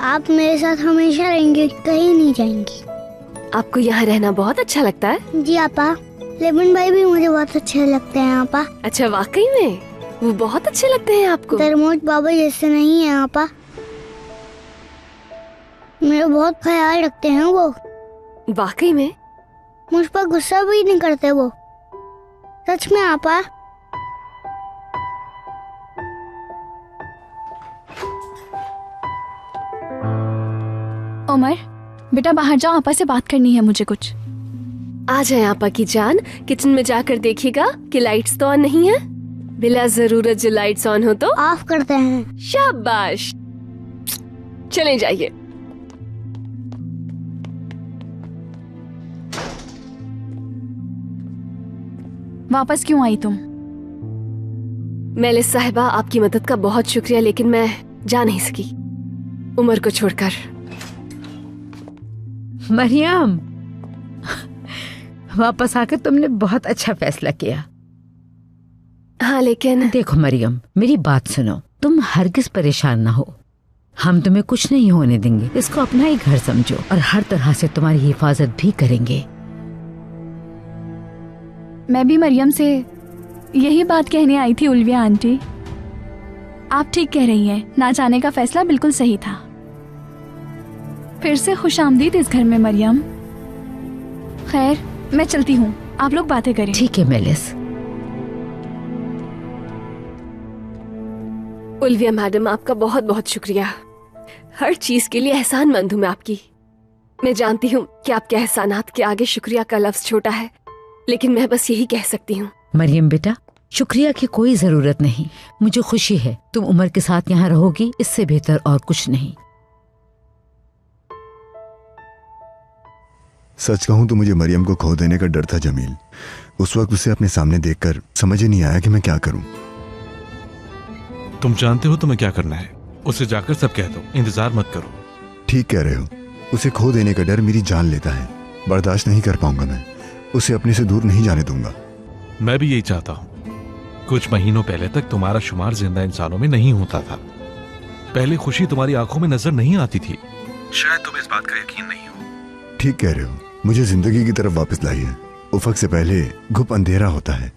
आप मेरे साथ हमेशा रहेंगे, कहीं नहीं जाएंगी? आपको यहाँ रहना बहुत अच्छा लगता है? जी आपा, लेविन भाई भी मुझे बहुत अच्छे लगते हैं आपा। अच्छा, वाकई में वो बहुत अच्छे लगते हैं आपको? तरमोज बाबा जैसे नहीं है आपा, मेरा बहुत ख्याल रखते हैं वो। वाकई में? मुझ पर गुस्सा भी नहीं करते वो, सच में आपा। उमर, बेटा बाहर जाओ, आपा से बात करनी है मुझे कुछ। आ जाए आपा की जान। किचन में जाकर देखिएगा कि लाइट्स तो ऑन नहीं है। बिला जरूरत जो लाइट्स ऑन हो तो ऑफ करते हैं। शाबाश, चले जाइए। वापस क्यों आई तुम? मेलिस साहिबा, आपकी मदद का बहुत शुक्रिया, लेकिन मैं जा नहीं सकी उमर को छोड़कर। मरियम, वापस आकर तुमने बहुत अच्छा फैसला किया। हाँ, लेकिन देखो मरियम, मेरी बात सुनो, तुम हरगिज परेशान ना हो, हम तुम्हें कुछ नहीं होने देंगे। इसको अपना ही घर समझो और हर तरह से तुम्हारी हिफाजत भी करेंगे। मैं भी मरियम से यही बात कहने आई थी उल्विया आंटी। आप ठीक कह रही हैं, ना जाने का फैसला बिल्कुल सही था। फिर से खुशामदीद इस घर में मरियम। खैर, मैं चलती हूँ, आप लोग बातें करें। ठीक है मेलिस। उल्विया मैडम, आपका बहुत बहुत शुक्रिया। हर चीज के लिए एहसानमंद हूँ मैं आपकी। मैं जानती हूँ कि आपके एहसानात के आगे शुक्रिया का लफ्ज छोटा है, लेकिन मैं बस यही कह सकती हूँ। मरियम बेटा, शुक्रिया की कोई जरूरत नहीं। मुझे खुशी है तुम उमर के साथ यहाँ रहोगी, इससे बेहतर और कुछ नहीं। सच कहूं तो मुझे मरियम को खो देने का डर था जमील। उस वक्त उसे अपने सामने देखकर समझ ही नहीं आया कि मैं क्या करूं। तुम जानते हो तुम्हें क्या करना है, उसे जाकर सब कह दो, इंतजार मत करो। ठीक कह रहे हो, उसे खो देने का डर मेरी जान लेता है। बर्दाश्त नहीं कर पाऊंगा मैं, उसे अपने से दूर नहीं जाने दूंगा। मैं भी यही चाहता हूँ। कुछ महीनों पहले तक तुम्हारा शुमार जिंदा इंसानों में नहीं होता था। पहले खुशी तुम्हारी आंखों में नजर नहीं आती थी। शायद तुम्हें इस बात का यकीन नहीं हो। ठीक कह रहे हो, मुझे जिंदगी की तरफ वापस लाइए। उफक से पहले घुप अंधेरा होता है,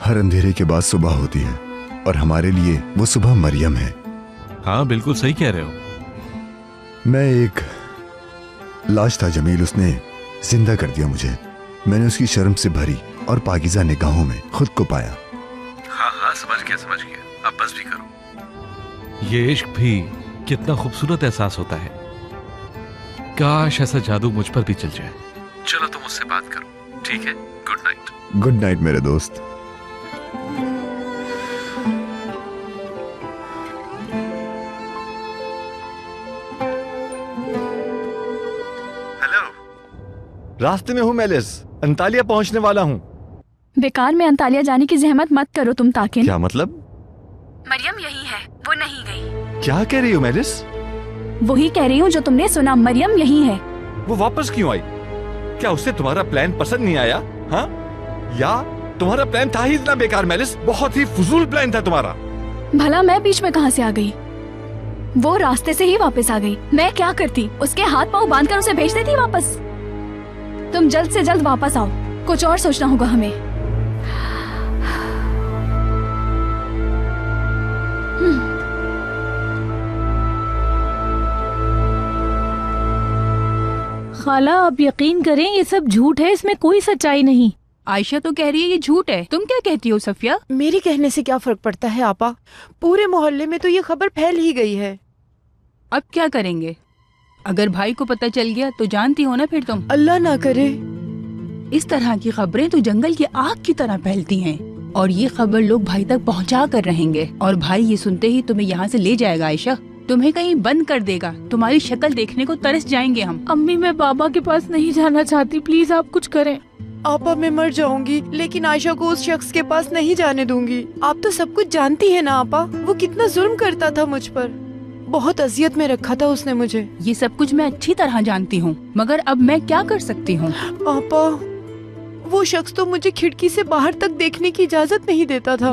हर अंधेरे के बाद सुबह होती है, और हमारे लिए वो सुबह मरियम है। हाँ, बिल्कुल सही कह रहे हो। मैं एक लाश था जमील, उसने जिंदा कर दिया मुझे। मैंने उसकी शर्म से भरी और पाकीज़ा निगाहों में खुद को पाया। समझ गया। अब बस भी करो। ये इश्क भी कितना खूबसूरत एहसास होता है। काश ऐसा जादू मुझ पर भी चल जाए। चलो तुम उससे बात करो, ठीक है? Good night. गुड नाइट मेरे दोस्त। हेलो, रास्ते में हूँ मेलिस, अंतालिया पहुंचने वाला हूँ। बेकार में अंतालिया जाने की जहमत मत करो तुम ताकिन। क्या मतलब? मरियम यही है, वो नहीं गई। क्या कह रही हो मेलिस? वही कह रही हूँ जो तुमने सुना, मरियम यही है। वो वापस क्यों आई? क्या उससे तुम्हारा प्लान पसंद नहीं आया? हाँ? या तुम्हारा प्लान था ही इतना बेकार मेलिस? बहुत ही फजूल प्लान था तुम्हारा। भला मैं बीच में कहाँ से आ गई? वो रास्ते से ही वापस आ गई। मैं क्या करती? उसके हाथ पांव बांधकर उसे भेज देती वापस। तुम जल्द से जल्द वापस आओ, कुछ और सोचना होगा हमें। खाला आप यकीन करें ये सब झूठ है, इसमें कोई सच्चाई नहीं। आयशा तो कह रही है ये झूठ है, तुम क्या कहती हो सफिया? मेरे कहने से क्या फर्क पड़ता है आपा? पूरे मोहल्ले में तो ये खबर फैल ही गई है। अब क्या करेंगे? अगर भाई को पता चल गया तो जानती हो ना फिर तुम। अल्लाह ना करे। इस तरह की खबरें तो जंगल की आग की तरह फैलती हैं और ये खबर लोग भाई तक पहुंचा कर रहेंगे और भाई ये सुनते ही तुम्हें यहाँ से ले जाएगा आयशा, तुम्हें कहीं बंद कर देगा। तुम्हारी शक्ल देखने को तरस जाएंगे हम। अम्मी मैं बाबा के पास नहीं जाना चाहती, प्लीज आप कुछ करें। आपा मैं मर जाऊंगी लेकिन आयशा को उस शख्स के पास नहीं जाने दूंगी। आप तो सब कुछ जानती है ना आपा, वो कितना जुल्म करता था मुझ पर, बहुत अजियत में रखा था उसने मुझे। ये सब कुछ मैं अच्छी तरह जानती हूँ, मगर अब मैं क्या कर सकती हूँ? आपा वो शख्स तो मुझे खिड़की से बाहर तक देखने की इजाजत नहीं देता था।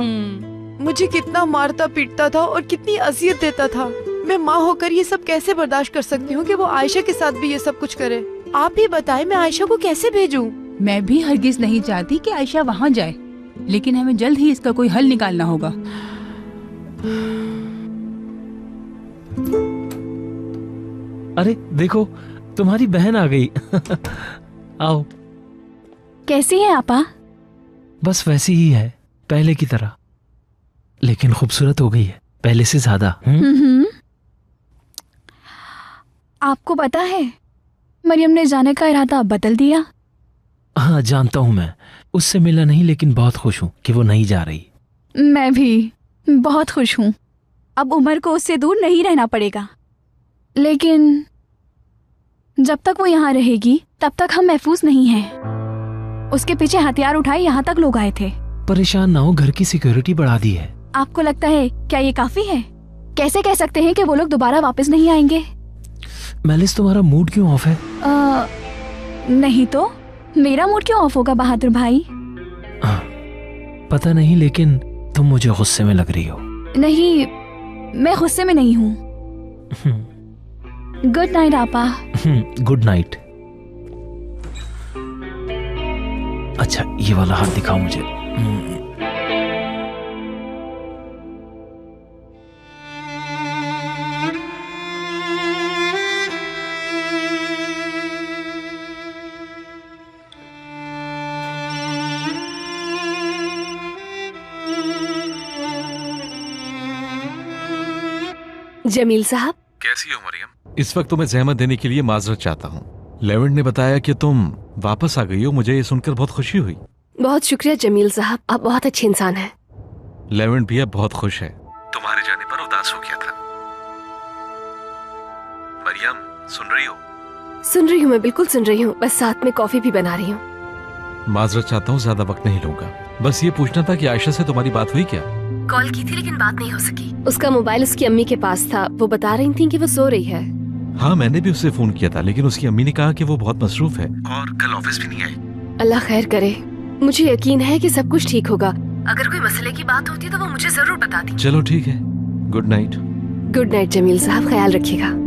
मुझे कितना मारता पीटता था और कितनी अजियत देता था। मैं माँ होकर ये सब कैसे बर्दाश्त कर सकती हूँ कि वो आयशा के साथ भी ये सब कुछ करे? आप ही बताएं मैं आयशा को कैसे भेजूं? मैं भी हरगिज नहीं चाहती कि आयशा वहाँ जाए, लेकिन हमें जल्द ही इसका कोई हल निकालना होगा। अरे देखो तुम्हारी बहन आ गई। आओ। कैसी है आपा? बस वैसी ही है, पहले की तरह, लेकिन खूबसूरत हो गई है पहले से ज्यादा। आपको पता है मरियम ने जाने का इरादा बदल दिया। हाँ जानता हूँ मैं, उससे मिला नहीं लेकिन बहुत खुश हूँ कि वो नहीं जा रही। मैं भी बहुत खुश हूँ। अब उमर को उससे दूर नहीं रहना पड़ेगा, लेकिन जब तक वो यहाँ रहेगी तब तक हम महफूज नहीं हैं। उसके पीछे हथियार उठाए यहाँ तक लोग आए थे। परेशान ना हो, घर की सिक्योरिटी बढ़ा दी है। आपको लगता है क्या ये काफी है? कैसे कह सकते हैं कि वो लोग दोबारा वापस नहीं आएंगे? मेलिस तुम्हारा मूड क्यों ऑफ है? नहीं तो मेरा मूड क्यों ऑफ होगा बहादुर भाई? पता नहीं, लेकिन तुम मुझे गुस्से में लग रही हो। नहीं, मैं गुस्से में नहीं हूँ। गुड नाइट आपा। Good night. अच्छा ये वाला हाथ दिखाओ मुझे। जमील साहब। कैसी हो मरियम? इस वक्त तुम्हें जहमत देने के लिए माजरत चाहता हूँ। लेवेंट ने बताया कि तुम वापस आ गई हो, मुझे ये सुनकर बहुत खुशी हुई। बहुत शुक्रिया जमील साहब, आप बहुत अच्छे इंसान हैं। लेवेंट भी अब बहुत खुश है, तुम्हारे जाने पर उदास हो गया था। मरियम सुन रही हो? सुन रही हूँ, मैं बिल्कुल सुन रही हूँ, बस साथ में कॉफी भी बना रही हूँ। माजरत चाहता हूँ, ज्यादा वक्त नहीं लूंगा। बस ये पूछना था कि आयशा से तुम्हारी बात हुई क्या? कॉल की थी लेकिन बात नहीं हो सकी। उसका मोबाइल उसकी अम्मी के पास था, वो बता रही थी कि वो सो रही है। हाँ मैंने भी उससे फोन किया था, लेकिन उसकी अम्मी ने कहा कि वो बहुत मसरूफ है और कल ऑफिस भी नहीं आई। अल्लाह खैर करे, मुझे यकीन है कि सब कुछ ठीक होगा। अगर कोई मसले की बात होती तो वो मुझे जरूर बता दी। चलो ठीक है, good night. Good night Jamil साहब, ख्याल रखिएगा।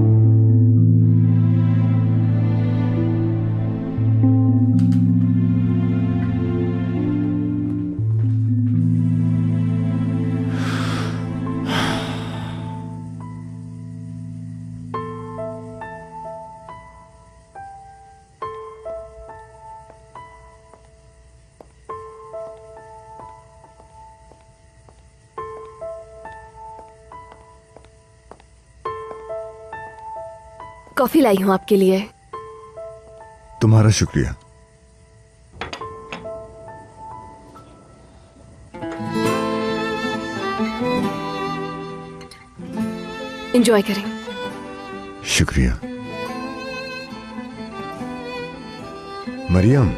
कॉफी लाई हूं आपके लिए। तुम्हारा शुक्रिया। एंजॉय करें। शुक्रिया। मरियम,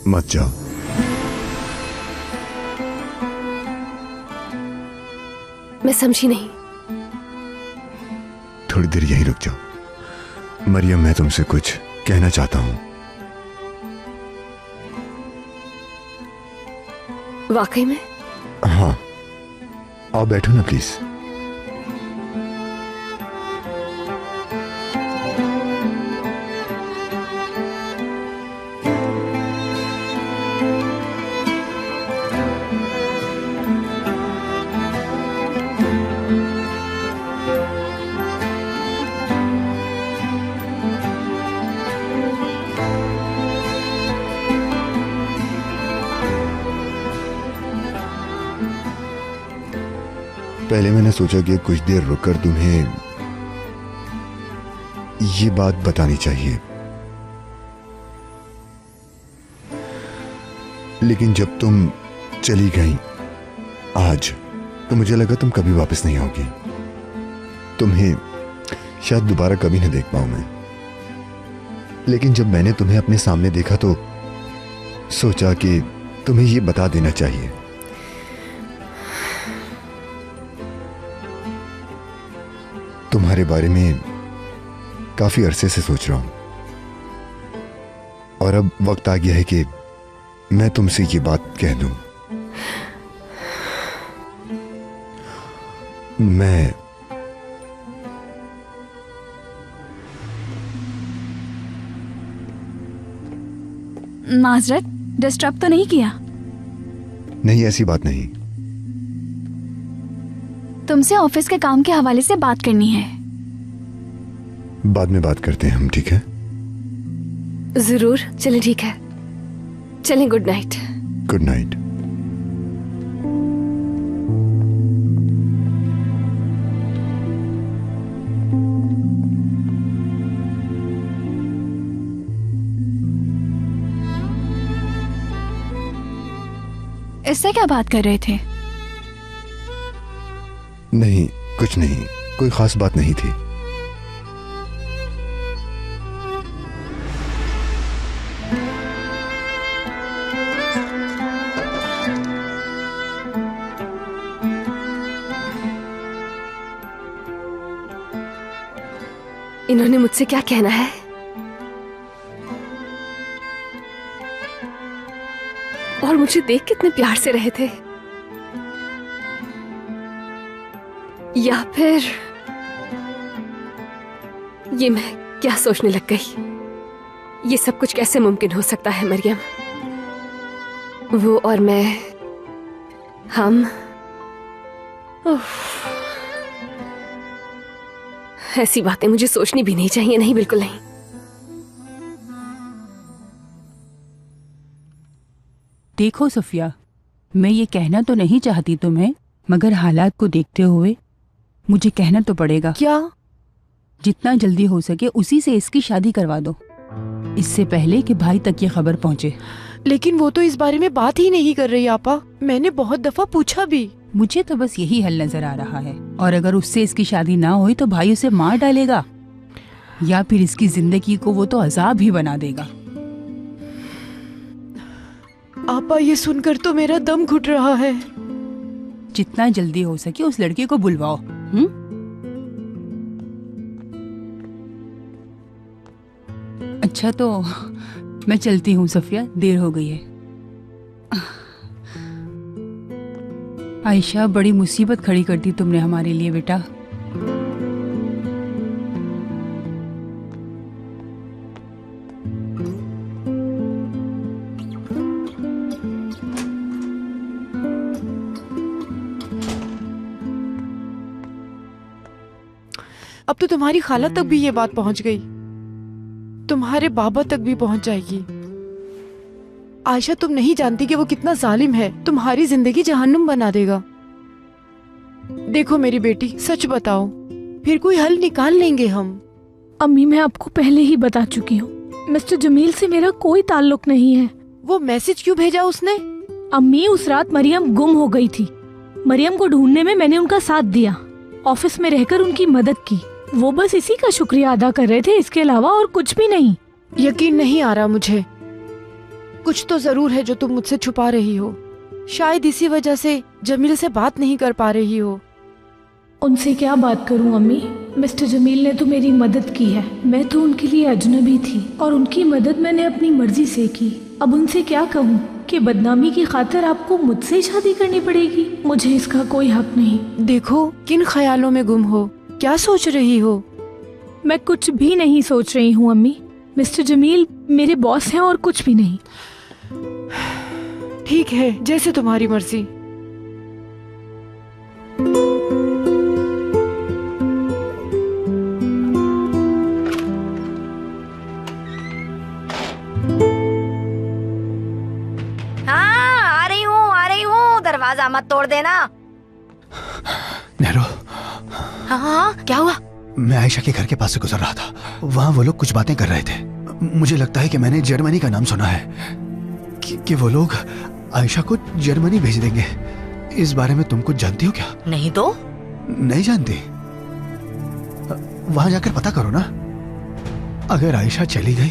मत जाओ। मैं समझी नहीं। थोड़ी देर यहीं रुक जाओ। मरियम, मैं तुमसे कुछ कहना चाहता हूं। वाकई में? हाँ, आओ बैठो ना प्लीज। पहले मैंने सोचा कि कुछ देर रुककर तुम्हें ये बात बतानी चाहिए, लेकिन जब तुम चली गई आज, तो मुझे लगा तुम कभी वापस नहीं आओगी। तुम्हें शायद दोबारा कभी न देख पाऊं मैं। लेकिन जब मैंने तुम्हें अपने सामने देखा तो सोचा कि तुम्हें ये बता देना चाहिए। तुम्हारे बारे में काफी अरसे से सोच रहा हूं, और अब वक्त आ गया है कि मैं तुमसे ये बात कह दूं। मैं माजरत, डिस्टर्ब तो नहीं किया? नहीं, ऐसी बात नहीं। तुमसे ऑफिस के काम के हवाले से बात करनी है। बाद में बात करते हैं हम, ठीक है? जरूर, चलें, ठीक है, चलें। Good night. Good night. इससे क्या बात कर रहे थे? नहीं, कुछ नहीं, कोई खास बात नहीं थी। इन्होंने मुझसे क्या कहना है? और मुझे देख कितने प्यार से रहे थे, या फिर ये मैं क्या सोचने लग गई? ये सब कुछ कैसे मुमकिन हो सकता है मरियम? वो और मैं, हम, ऐसी बातें मुझे सोचनी भी नहीं चाहिए। नहीं, बिल्कुल नहीं। देखो सफिया, मैं ये कहना तो नहीं चाहती तुम्हें, मगर हालात को देखते हुए मुझे कहना तो पड़ेगा। क्या? जितना जल्दी हो सके उसी से इसकी शादी करवा दो, इससे पहले कि भाई तक ये खबर पहुंचे। लेकिन वो तो इस बारे में बात ही नहीं कर रही आपा। मैंने बहुत दफा पूछा भी। मुझे तो बस यही हल नजर आ रहा है, और अगर उससे इसकी शादी ना हुई तो भाई उसे मार डालेगा, या फिर इसकी जिंदगी को वो तो अजाब ही बना देगा। आपा, ये सुनकर तो मेरा दम घुट रहा है। जितना जल्दी हो सके उस लड़के को बुलवाओ। अच्छा, तो मैं चलती हूँ सफिया, देर हो गई है। आयशा, बड़ी मुसीबत खड़ी कर दी तुमने हमारे लिए बेटा। अब तो तुम्हारी खाला तक भी ये बात पहुंच गई, तुम्हारे बाबा तक भी पहुंच जाएगी। आयशा, तुम नहीं जानती कि वो कितना जालिम है, तुम्हारी जिंदगी जहन्नुम बना देगा। देखो मेरी बेटी, सच बताओ, फिर कोई हल निकाल लेंगे हम। अम्मी, मैं आपको पहले ही बता चुकी हूँ, मिस्टर जमील से मेरा कोई ताल्लुक नहीं है। वो मैसेज क्यों भेजा उसने? अम्मी, उस रात मरियम गुम हो गई थी। मरियम को ढूंढने में मैंने उनका साथ दिया, ऑफिस में रहकर उनकी मदद की। वो बस इसी का शुक्रिया अदा कर रहे थे, इसके अलावा और कुछ भी नहीं। यकीन नहीं आ रहा मुझे, कुछ तो जरूर है जो तुम मुझसे छुपा रही हो। शायद इसी वजह से जमील से बात नहीं कर पा रही हो। उनसे क्या बात करूं अम्मी, मिस्टर जमील ने तो मेरी मदद की है, मैं तो उनके लिए अजनबी थी और उनकी मदद मैंने अपनी मर्जी से की। अब उनसे क्या कहूं कि बदनामी की खातिर आपको मुझसे शादी करनी पड़ेगी? मुझे इसका कोई हक नहीं। देखो किन ख्यालों में गुम हो, क्या सोच रही हो? मैं कुछ भी नहीं सोच रही हूँ अम्मी, मिस्टर जमील मेरे बॉस हैं और कुछ भी नहीं। ठीक है, जैसे तुम्हारी मर्जी। हाँ, आ रही हूँ, दरवाजा मत तोड़ देना। नेहरू, हाँ, क्या हुआ? मैं आयशा के घर के पास से गुजर रहा था, वहाँ वो लोग कुछ बातें कर रहे थे। मुझे लगता है कि मैंने जर्मनी का नाम सुना है कि वो लोग आयशा को जर्मनी भेज देंगे। इस बारे में तुम कुछ जानती हो क्या? नहीं तो? नहीं जानती? वहां जाकर पता करो ना। अगर आयशा चली गई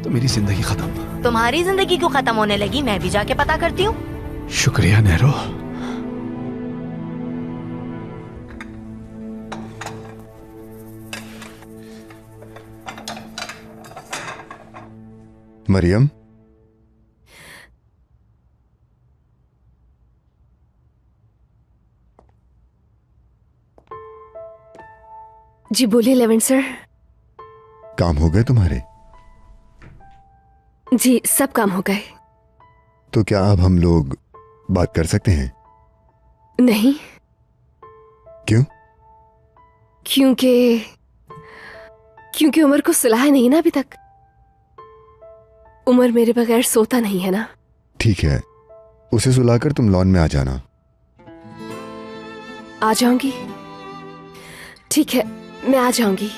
तो मेरी जिंदगी खत्म। तुम्हारी जिंदगी क्यों खत्म होने लगी? मैं भी जाके पता करती हूँ। शुक्रिया नेहरू। मरियम, जी बोलिए लेवेंट सर। काम हो गए तुम्हारे? जी सब काम हो गए। तो क्या अब हम लोग बात कर सकते हैं? नहीं। क्यों? क्योंकि उमर को सुलाया नहीं ना अभी तक। उमर मेरे बगैर सोता नहीं है ना। ठीक है, उसे सुलाकर तुम लॉन में आ जाना। आ जाऊंगी। ठीक है, मैं आ जाऊंगी।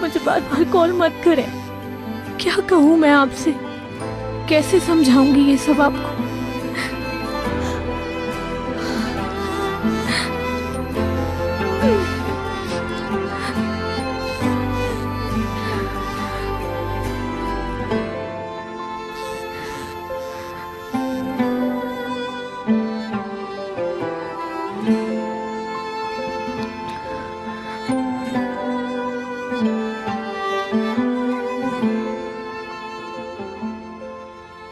मुझे बार बार कॉल मत करें। क्या कहूँ मैं आपसे, कैसे समझाऊंगी ये सब आपको?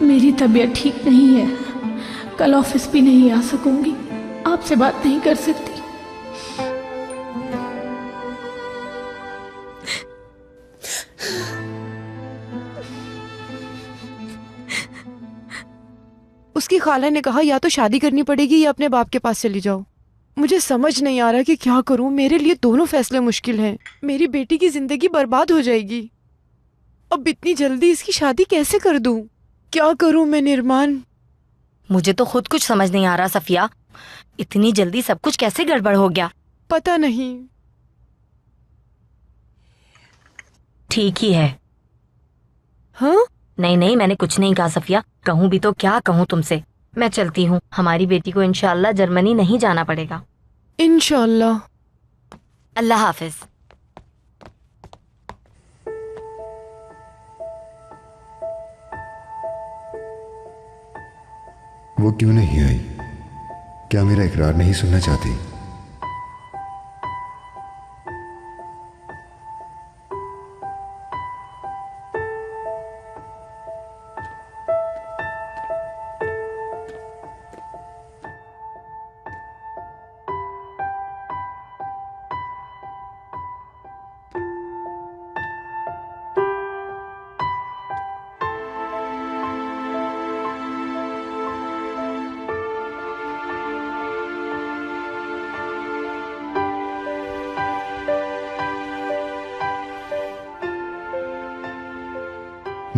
मेरी तबीयत ठीक नहीं है, कल ऑफिस भी नहीं आ सकूंगी, आपसे बात नहीं कर सकती। उसकी खाला ने कहा या तो शादी करनी पड़ेगी या अपने बाप के पास चली जाओ। मुझे समझ नहीं आ रहा कि क्या करूं। मेरे लिए दोनों फैसले मुश्किल हैं। मेरी बेटी की जिंदगी बर्बाद हो जाएगी। अब इतनी जल्दी इसकी शादी कैसे कर दूं? क्या करूं मैं निर्माण? मुझे तो खुद कुछ समझ नहीं आ रहा सफिया, इतनी जल्दी सब कुछ कैसे गड़बड़ हो गया? पता नहीं। ठीक ही है। हाँ? नहीं नहीं, मैंने कुछ नहीं कहा सफिया। कहूँ भी तो क्या कहूँ तुमसे। मैं चलती हूँ। हमारी बेटी को इंशाल्लाह जर्मनी नहीं जाना पड़ेगा। इंशाल्लाह। अल्लाह हाफिज। वो क्यों नहीं आई? क्या मेरा इकरार नहीं सुनना चाहती?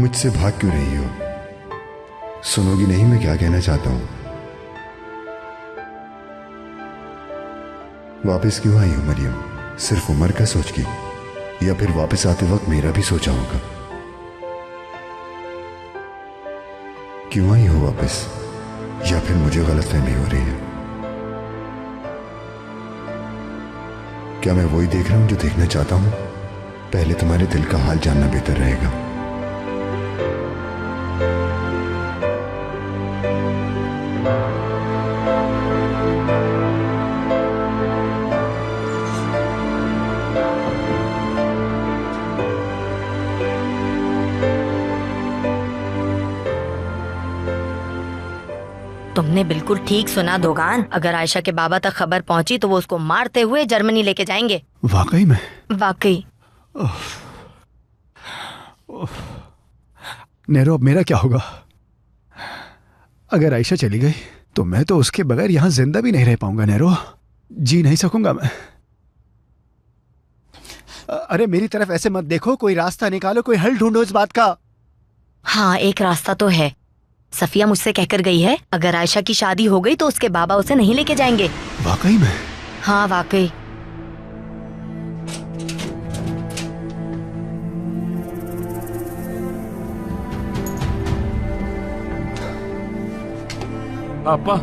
मुझसे भाग क्यों रही हो? सुनोगी नहीं मैं क्या कहना चाहता हूं? वापस क्यों आई हो मरियम? सिर्फ उम्र का सोच के, या फिर वापस आते वक्त मेरा भी सोचा होगा? क्यों आई हो वापस? या फिर मुझे गलतफहमी हो रही है? क्या मैं वही देख रहा हूं जो देखना चाहता हूं? पहले तुम्हारे दिल का हाल जानना बेहतर रहेगा। तुमने बिल्कुल ठीक सुना दोगान। अगर आयशा के बाबा तक खबर पहुंची तो वो उसको मारते हुए जर्मनी लेके जाएंगे। वाकई में? वाकई। नेरो, अब मेरा क्या होगा? अगर आयशा चली गई तो मैं तो उसके बगैर यहां जिंदा भी नहीं रह पाऊंगा। नेरो, जी नहीं सकूंगा मैं। अरे मेरी तरफ ऐसे मत देखो, कोई रास्ता निकालो, कोई हल ढूंढो इस बात का। हाँ, एक रास्ता तो है। सफिया मुझसे कहकर गई है अगर आयशा की शादी हो गई तो उसके बाबा उसे नहीं लेके जाएंगे। वाकई में? हाँ वाकई। पापा,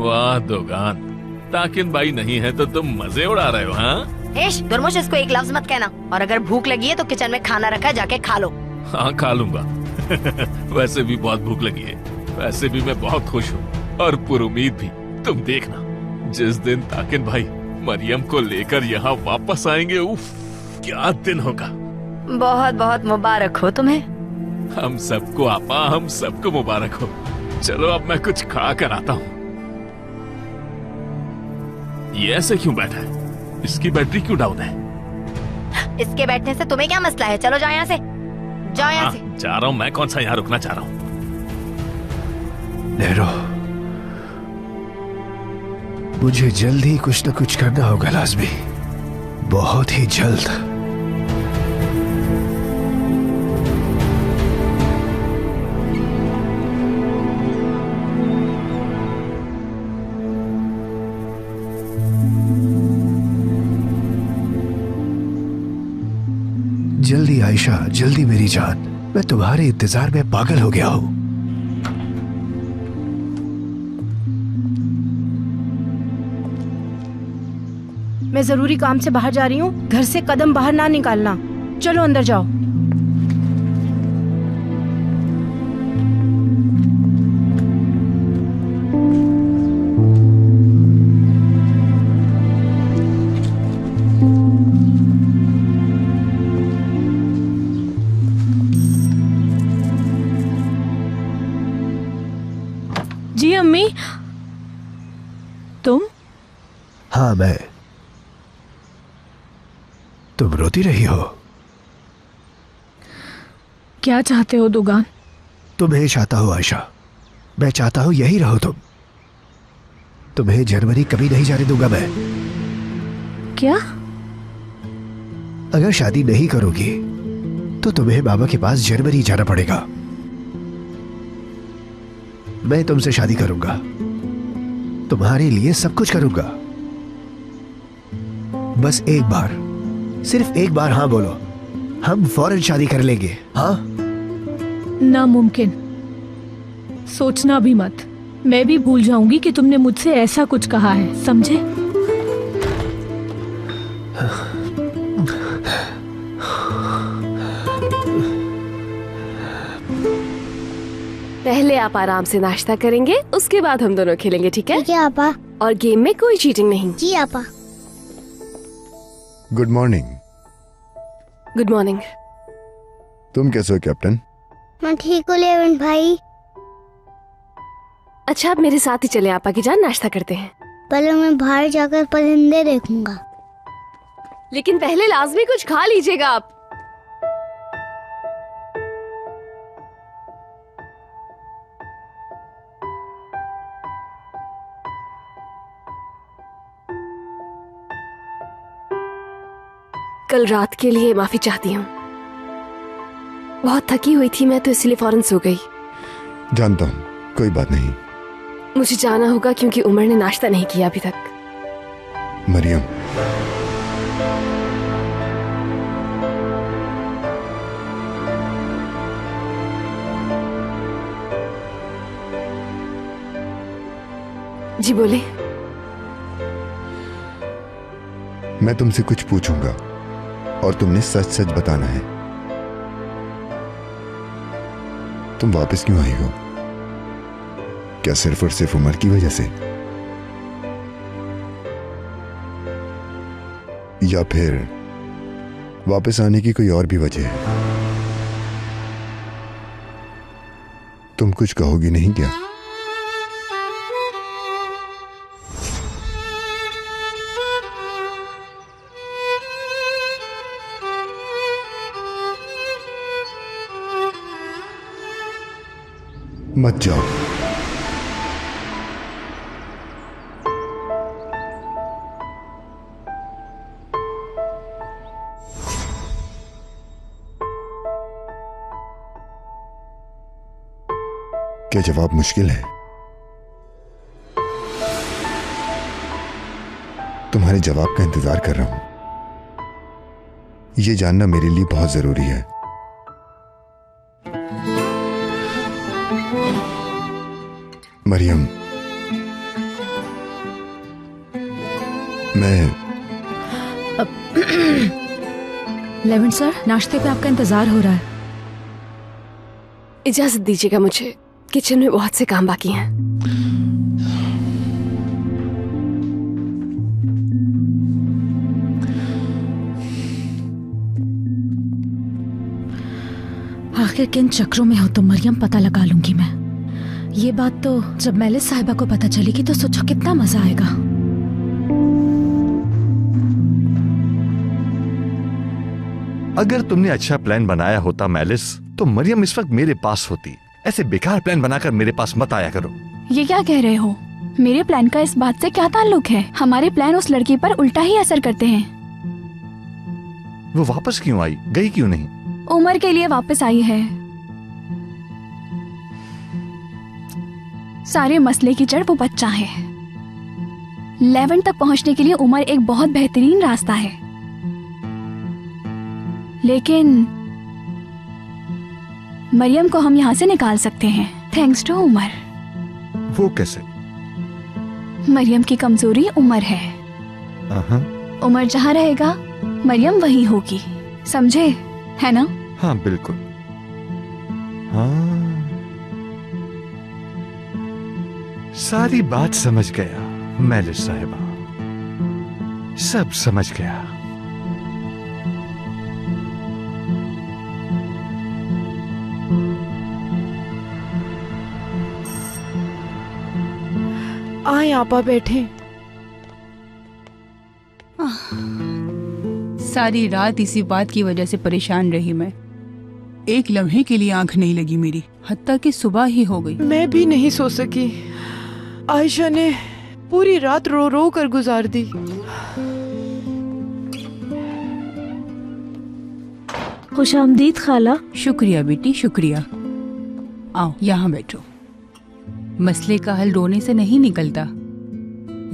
वाह दोगान, ताकिन भाई नहीं है तो तुम मजे उड़ा रहे हो। हाँ एश दुर्मुश, इसको एक लफ्ज मत कहना। और अगर भूख लगी है तो किचन में खाना रखा है, जाके खा लो। हाँ खा लूंगा। वैसे भी बहुत भूख लगी है। वैसे भी मैं बहुत खुश हूँ और पुरुमीद भी। तुम देखना, जिस दिन ताकिन भाई मरियम को लेकर यहाँ वापस आएंगे, उफ क्या दिन होगा। बहुत बहुत मुबारक हो तुम्हें। हम सबको आपा, हम सबको मुबारक हो। चलो अब मैं कुछ खा कर आता हूँ। ये ऐसे क्यों बैठा है? इसकी बैटरी क्यों डाउन है? इसके बैठने से तुम्हें क्या मसला है? चलो जाओ यहाँ से, जाओ यहाँ से। जा रहा हूँ, मैं कौन सा यहाँ रुकना चाह रहा हूँ। नेरो, मुझे जल्द ही कुछ न कुछ करना होगा लाज़मी, बहुत ही जल्द। जल्दी आयशा, जल्दी मेरी जान, मैं तुम्हारे इंतजार में पागल हो गया हूं। मैं जरूरी काम से बाहर जा रही हूँ, घर से कदम बाहर ना निकालना। चलो अंदर जाओ। जी अम्मी, तुम? हाँ मैं। तुम रोती रही हो? क्या चाहते हो दुगान? तुम्हें चाहता हूँ आयशा, मैं चाहता हूँ यही रहो तुम। तुम्हें जर्मनी कभी नहीं जाने दूंगा मैं। क्या? अगर शादी नहीं करोगी तो तुम्हें बाबा के पास जर्मनी जाना पड़ेगा। मैं तुमसे शादी करूंगा, तुम्हारे लिए सब कुछ करूंगा। बस एक बार, सिर्फ एक बार हाँ बोलो, हम फौरन शादी कर लेंगे। हाँ? नामुमकिन। सोचना भी मत, मैं भी भूल जाऊंगी कि तुमने मुझसे ऐसा कुछ कहा है, समझे? पहले आप आराम से नाश्ता करेंगे, उसके बाद हम दोनों खेलेंगे, ठीक है? ठीक है आपा। और गेम में कोई चीटिंग नहीं। जी आपा। Good morning. Good morning. तुम कैसे हो कैप्टन? मैं ठीक हूँ लेवन भाई। अच्छा, आप मेरे साथ ही चले आपा की जान, नाश्ता करते हैं। पहले मैं बाहर जाकर परिंदे देखूंगा। लेकिन पहले लाजमी कुछ खा लीजिएगा आप। कल रात के लिए माफी चाहती हूँ। बहुत थकी हुई थी मैं, तो इसलिए फौरन सो गई। जानता हूँ, कोई बात नहीं। मुझे जाना होगा क्योंकि उमर ने नाश्ता नहीं किया अभी तक। मरियम, जी बोले। मैं तुमसे कुछ पूछूंगा और तुमने सच सच बताना है। तुम वापस क्यों आई हो? क्या सिर्फ और सिर्फ उमर की वजह से, या फिर वापस आने की कोई और भी वजह है? तुम कुछ कहोगी नहीं क्या? मत जाओ। क्या जवाब मुश्किल है? तुम्हारे जवाब का इंतजार कर रहा हूं। यह जानना मेरे लिए बहुत जरूरी है। मरियम, मैं लेवन सर, नाश्ते पे आपका इंतजार हो रहा है। इजाजत दीजिएगा, मुझे किचन में बहुत से काम बाकी हैं। आखिर किन चक्रों में हो तुम मरियम, पता लगा लूंगी मैं। ये बात तो जब मैलिस साहिबा को पता चलेगी तो सोचो कितना मजा आएगा। अगर तुमने अच्छा प्लान बनाया होता मैलिस, तो मरियम इस वक्त मेरे पास होती। ऐसे बेकार प्लान बनाकर मेरे पास मत आया करो। ये क्या कह रहे हो? मेरे प्लान का इस बात से क्या ताल्लुक है? हमारे प्लान उस लड़की पर उल्टा ही असर करते हैं। वो वापस क्यों आई, गई क्यों नहीं? उमर के लिए वापस आई है। सारे मसले की जड़ वो बच्चा है। 11 तक पहुंचने के लिए उमर एक बहुत बेहतरीन रास्ता है, लेकिन मरियम को हम यहाँ से निकाल सकते हैं थैंक्स टू उमर। वो कैसे? मरियम की कमजोरी उमर है। उमर जहाँ रहेगा मरियम वहीं होगी, समझे? है ना? हाँ बिल्कुल। हाँ, सारी बात समझ गया मैलिस साहिबा, सब समझ गया। आए आपा, बैठे। सारी रात इसी बात की वजह से परेशान रही मैं। एक लम्हे के लिए आंख नहीं लगी मेरी, हत्ता कि सुबह ही हो गई। मैं भी नहीं सो सकी। आयशा ने पूरी रात रो रो कर गुजार दी। खुशामदीद खाला। शुक्रिया बेटी, शुक्रिया। आओ यहाँ बैठो। मसले का हल रोने से नहीं निकलता।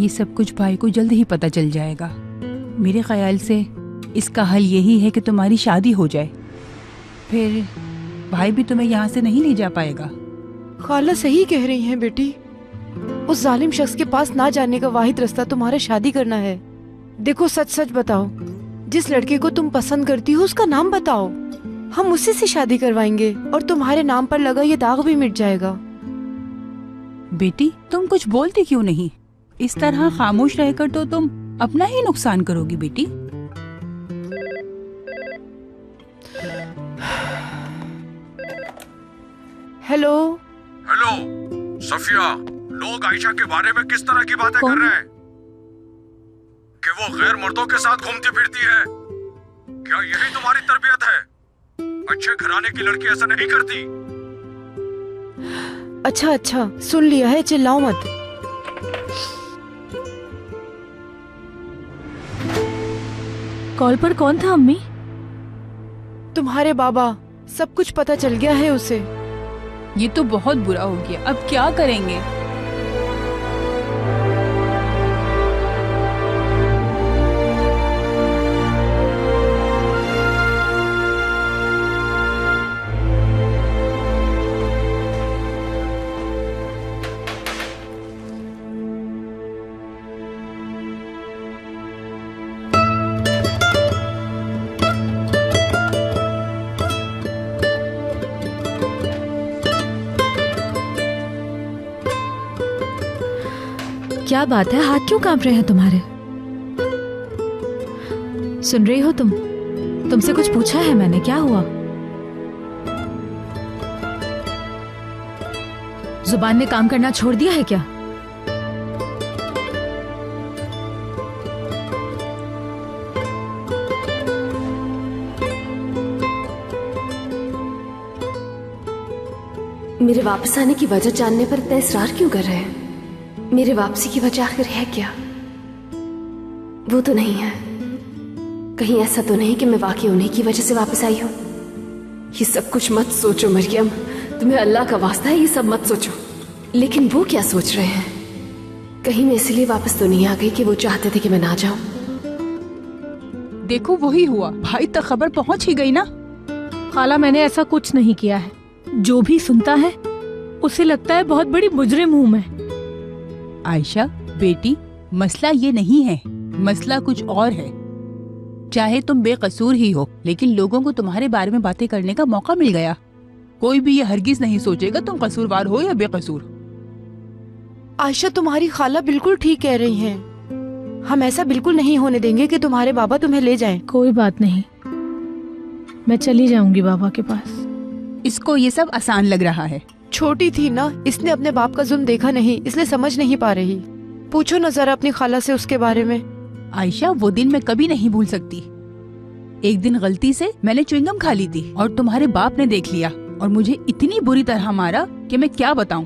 ये सब कुछ भाई को जल्द ही पता चल जाएगा। मेरे ख्याल से इसका हल यही है कि तुम्हारी शादी हो जाए, फिर भाई भी तुम्हें यहाँ से नहीं ले जा पाएगा। खाला सही कह रही हैं बेटी। उस जालिम शख्स के पास ना जाने का वाहिद रास्ता तुम्हारा शादी करना है। देखो सच सच बताओ, जिस लड़के को तुम पसंद करती हो उसका नाम बताओ, हम उसी से शादी करवाएंगे और तुम्हारे नाम पर लगा ये दाग भी मिट जाएगा। बेटी तुम कुछ बोलती क्यों नहीं? इस तरह खामोश रहकर तो तुम अपना ही नुकसान करोगी बेटी। हेलो हेलो सफिया, लोग आयशा के बारे में किस तरह की बातें कर रहे हैं? कि वो गैर मर्दों के साथ घूमती फिरती है। क्या यही तुम्हारी तरबियत है? अच्छे घराने की लड़की ऐसा नहीं करती। अच्छा अच्छा सुन लिया है, चिल्लाओ मत। कॉल पर कौन था अम्मी? तुम्हारे बाबा। सब कुछ पता चल गया है उसे। ये तो बहुत बुरा हो गया, अब क्या करेंगे? क्या बात है, हाथ क्यों कांप रहे हैं तुम्हारे? सुन रही हो तुम? तुमसे कुछ पूछा है मैंने, क्या हुआ? जुबान ने काम करना छोड़ दिया है क्या? मेरे वापस आने की वजह जानने पर इतना इसरार क्यों कर रहे हैं? मेरे वापसी की वजह आखिर है क्या? वो तो नहीं है, कहीं ऐसा तो नहीं कि मैं वाकई उन्हीं की वजह से वापस आई हूं? ये सब कुछ मत सोचो मरियम, तुम्हें अल्लाह का वास्ता है ये सब मत सोचो। लेकिन वो क्या सोच रहे हैं? कहीं मैं इसलिए वापस तो नहीं आ गई कि वो चाहते थे कि मैं ना जाऊं? देखो वही हुआ, भाई तक खबर पहुंच ही गई ना। खाला मैंने ऐसा कुछ नहीं किया है। जो भी सुनता है उसे लगता है बहुत बड़ी मुजरिम हूँ मैं। आयशा बेटी, मसला ये नहीं है, मसला कुछ और है। चाहे तुम बेकसूर ही हो, लेकिन लोगों को तुम्हारे बारे में बातें करने का मौका मिल गया। कोई भी ये हरगिज नहीं सोचेगा तुम कसूरवार हो या बेकसूर। आयशा तुम्हारी खाला बिल्कुल ठीक कह रही हैं। हम ऐसा बिल्कुल नहीं होने देंगे कि तुम्हारे बाबा तुम्हें ले जाएं। कोई बात नहीं, मैं चली जाऊंगी बाबा के पास। इसको ये सब आसान लग रहा है। छोटी थी ना, इसने अपने बाप का जुल्म देखा नहीं, इसलिए समझ नहीं पा रही। पूछो न जरा अपनी खाला से उसके बारे में। आयशा वो दिन मैं कभी नहीं भूल सकती। एक दिन गलती से मैंने च्युइंगम खा ली थी और तुम्हारे बाप ने देख लिया और मुझे इतनी बुरी तरह मारा कि मैं क्या बताऊं।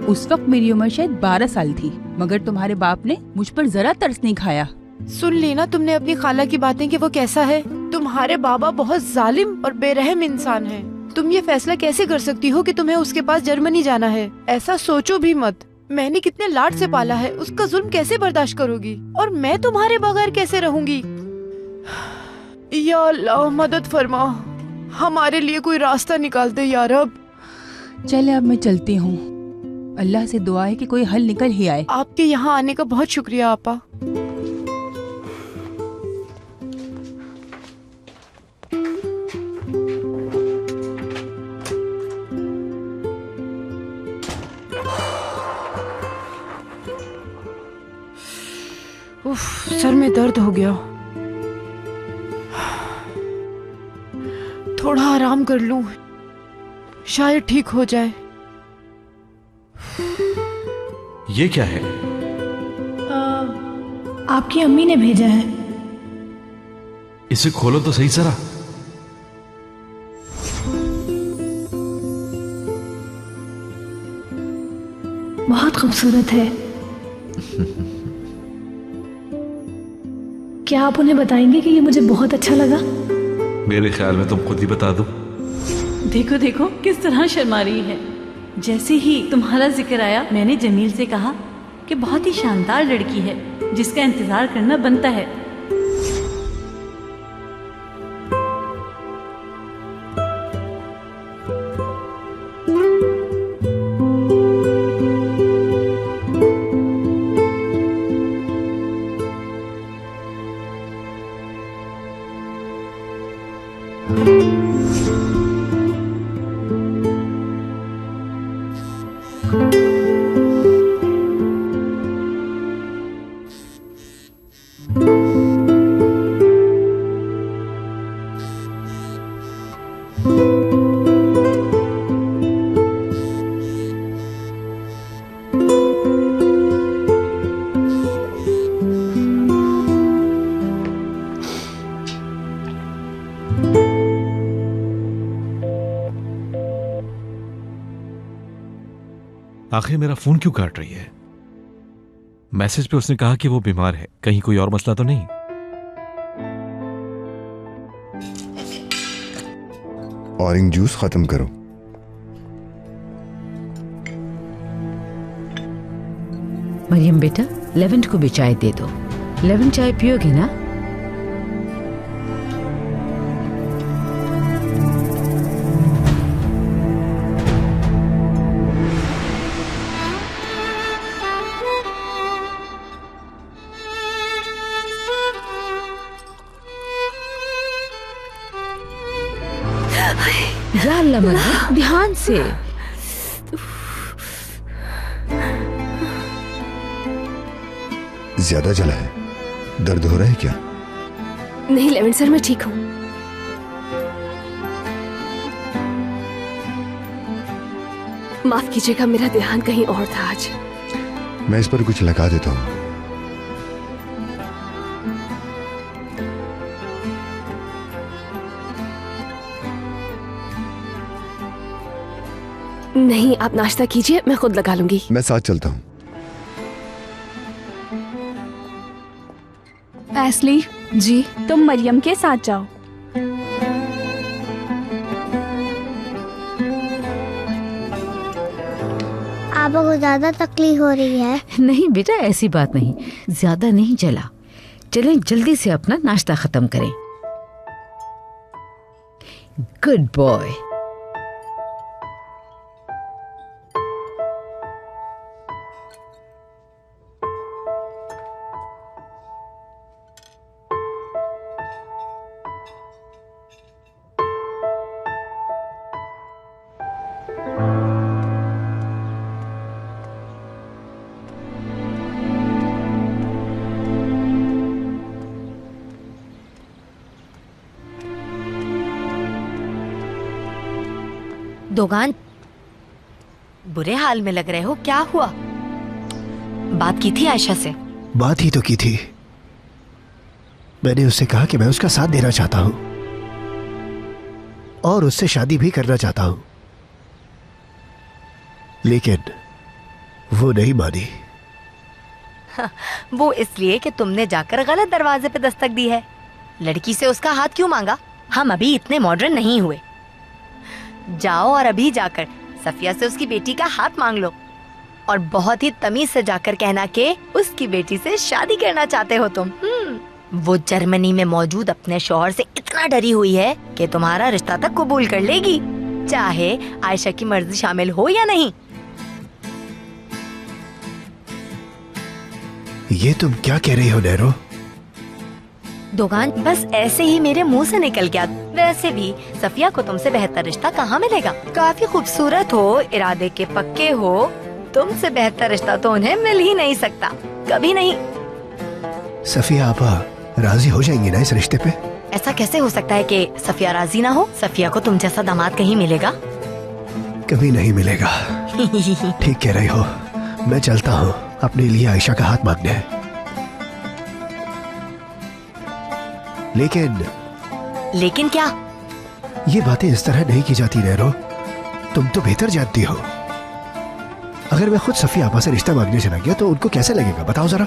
उस वक्त मेरी उम्र शायद 12 साल थी, मगर तुम्हारे बाप ने मुझ पर जरा तरस नहीं खाया। सुन ली ना तुमने अपनी खाला की बातें कि वो कैसा है? तुम्हारे बाबा बहुत जालिम और बेरहम इंसान है। तुम ये फैसला कैसे कर सकती हो कि तुम्हें उसके पास जर्मनी जाना है? ऐसा सोचो भी मत। मैंने कितने लाड से पाला है, उसका जुल्म कैसे बर्दाश्त करोगी? और मैं तुम्हारे बगैर कैसे रहूंगी? या अल्लाह मदद फरमा, हमारे लिए कोई रास्ता निकाल दे या रब। चले अब मैं चलती हूँ। अल्लाह से दुआ है कि कोई हल निकल ही आए। आपके यहाँ आने का बहुत शुक्रिया आपा। उफ, सर में दर्द हो गया। थोड़ा आराम कर लूं, शायद ठीक हो जाए। ये क्या है? आपकी अम्मी ने भेजा है। इसे खोलो तो सही जरा। खूबसूरत है। क्या आप उन्हें बताएंगे कि ये मुझे बहुत अच्छा लगा? मेरे ख्याल में तुम खुद ही बता दो। देखो देखो किस तरह शर्मा रही है। जैसे ही तुम्हारा जिक्र आया मैंने जमील से कहा कि बहुत ही शानदार लड़की है जिसका इंतजार करना बनता है। आखिर मेरा फोन क्यों काट रही है? मैसेज पे उसने कहा कि वो बीमार है, कहीं कोई और मसला तो नहीं? ऑरेंज जूस खत्म करो। मरियम बेटा, लेवेंट को भी चाय दे दो। लेवेंट चाय पियोगे ना? या अल्लाह मरियम, ध्यान से। ज्यादा जला है? दर्द हो रहा है क्या? नहीं लेवेंट सर, मैं ठीक हूँ। माफ कीजिएगा, मेरा ध्यान कहीं और था आज। मैं इस पर कुछ लगा देता हूँ। नहीं, आप नाश्ता कीजिए, मैं खुद लगा लूंगी। मैं साथ चलता हूँ। एस्ली जी, तुम मरियम के साथ जाओ। आपको को ज्यादा तकलीफ हो रही है? नहीं बेटा, ऐसी बात नहीं, ज्यादा नहीं जला। चलें जल्दी से अपना नाश्ता खत्म करें। Good boy. दोगान, बुरे हाल में लग रहे हो, क्या हुआ? बात की थी आयशा से? बात ही तो की थी। मैंने उससे कहा कि मैं उसका साथ देना चाहता हूं और उससे शादी भी करना चाहता हूं, लेकिन वो नहीं मानी। वो इसलिए कि तुमने जाकर गलत दरवाजे पे दस्तक दी है। लड़की से उसका हाथ क्यों मांगा? हम अभी इतने मॉडर्न नहीं हुए। जाओ और अभी जाकर सफिया से उसकी बेटी का हाथ मांग लो और बहुत ही तमीज से जाकर कहना कि उसकी बेटी से शादी करना चाहते हो तुम। वो जर्मनी में मौजूद अपने शौहर से इतना डरी हुई है कि तुम्हारा रिश्ता तक कबूल कर लेगी, चाहे आयशा की मर्जी शामिल हो या नहीं। ये तुम क्या कह रही हो नैरो? दोगान, बस ऐसे ही मेरे मुंह से निकल गया। वैसे भी सफिया को तुमसे बेहतर रिश्ता कहाँ मिलेगा? काफी खूबसूरत हो, इरादे के पक्के हो, तुमसे बेहतर रिश्ता तो उन्हें मिल ही नहीं सकता, कभी नहीं। सफिया आपा राजी हो जाएंगी ना इस रिश्ते पे? ऐसा कैसे हो सकता है कि सफिया राजी ना हो? सफिया को तुम जैसा दामाद कहीं मिलेगा? कभी नहीं मिलेगा। ठीक कह रही हो। मैं चलता हूँ अपने लिए आयशा का हाथ मांगने। लेकिन क्या? ये बातें इस तरह नहीं की जाती नैरो, तुम तो बेहतर जानती हो। अगर मैं खुद सफिया आपा से रिश्ता मांगने चला गया तो उनको कैसे लगेगा बताओ जरा।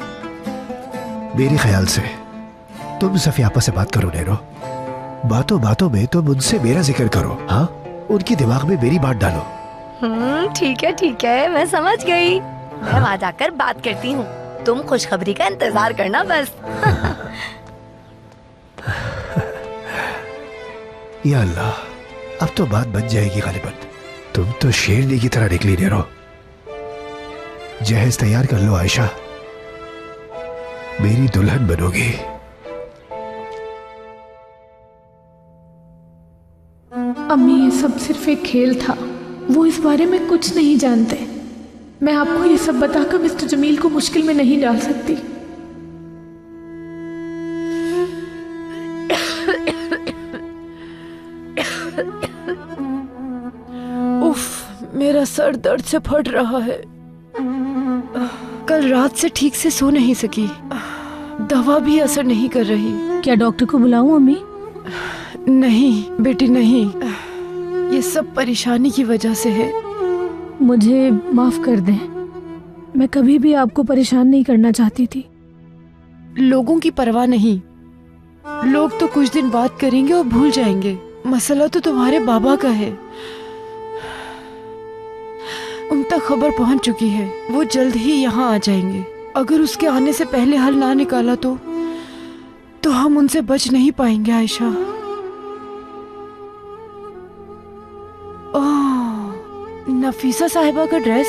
मेरे ख्याल से तुम सफिया आपा से बात करो नैरो, बातों बातों में तुम उनसे मेरा जिक्र करो। हाँ, उनकी दिमाग में मेरी बात डालो। ठीक है, मैं समझ गई। मैं वहाँ जाकर बात करती हूँ, तुम खुशखबरी का इंतजार करना बस। या अल्लाह, अब तो बात बन जाएगी गालिबन। तुम तो शेरनी की तरह निकली नैरो। जहेज तैयार कर लो आयशा, मेरी दुल्हन बनोगी। अम्मी, ये सब सिर्फ एक खेल था, वो इस बारे में कुछ नहीं जानते। मैं आपको ये सब बताकर मिस्टर जमील को मुश्किल में नहीं डाल सकती। उफ, मेरा सर दर्द से फट रहा है। कल रात से ठीक से सो नहीं सकी, दवा भी असर नहीं कर रही। क्या डॉक्टर को बुलाऊं अम्मी? नहीं बेटी नहीं, ये सब परेशानी की वजह से है। मुझे माफ कर दें, मैं कभी भी आपको परेशान नहीं करना चाहती थी। लोगों की परवाह नहीं, लोग तो कुछ दिन बात करेंगे और भूल जाएंगे। मसला तो तुम्हारे बाबा का है, उन तक खबर पहुंच चुकी है, वो जल्द ही यहाँ आ जाएंगे। अगर उसके आने से पहले हल ना निकाला तो हम उनसे बच नहीं पाएंगे आयशा। ओह, नफीसा साहिबा का ड्रेस,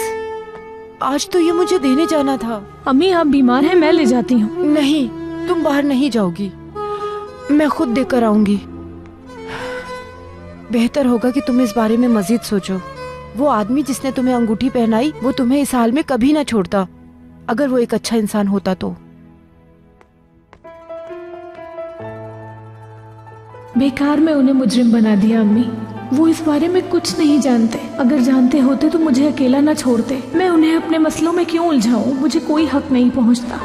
आज तो ये मुझे देने जाना था। अम्मी, आप बीमार हैं, मैं ले जाती हूँ। नहीं, तुम बाहर नहीं जाओगी, मैं खुद देकर आऊंगी। बेहतर होगा कि तुम इस बारे में मजीद सोचो। वो आदमी जिसने तुम्हें अंगूठी पहनाई, वो तुम्हें इस हाल में कभी ना छोड़ता, अगर वो एक अच्छा इंसान होता तो। बेकार में उन्हें मुजरिम बना दिया अम्मी, वो इस बारे में कुछ नहीं जानते। अगर जानते होते तो मुझे अकेला ना छोड़ते। मैं उन्हें अपने मसलों में क्यों उलझाऊं? मुझे कोई हक नहीं पहुंचता।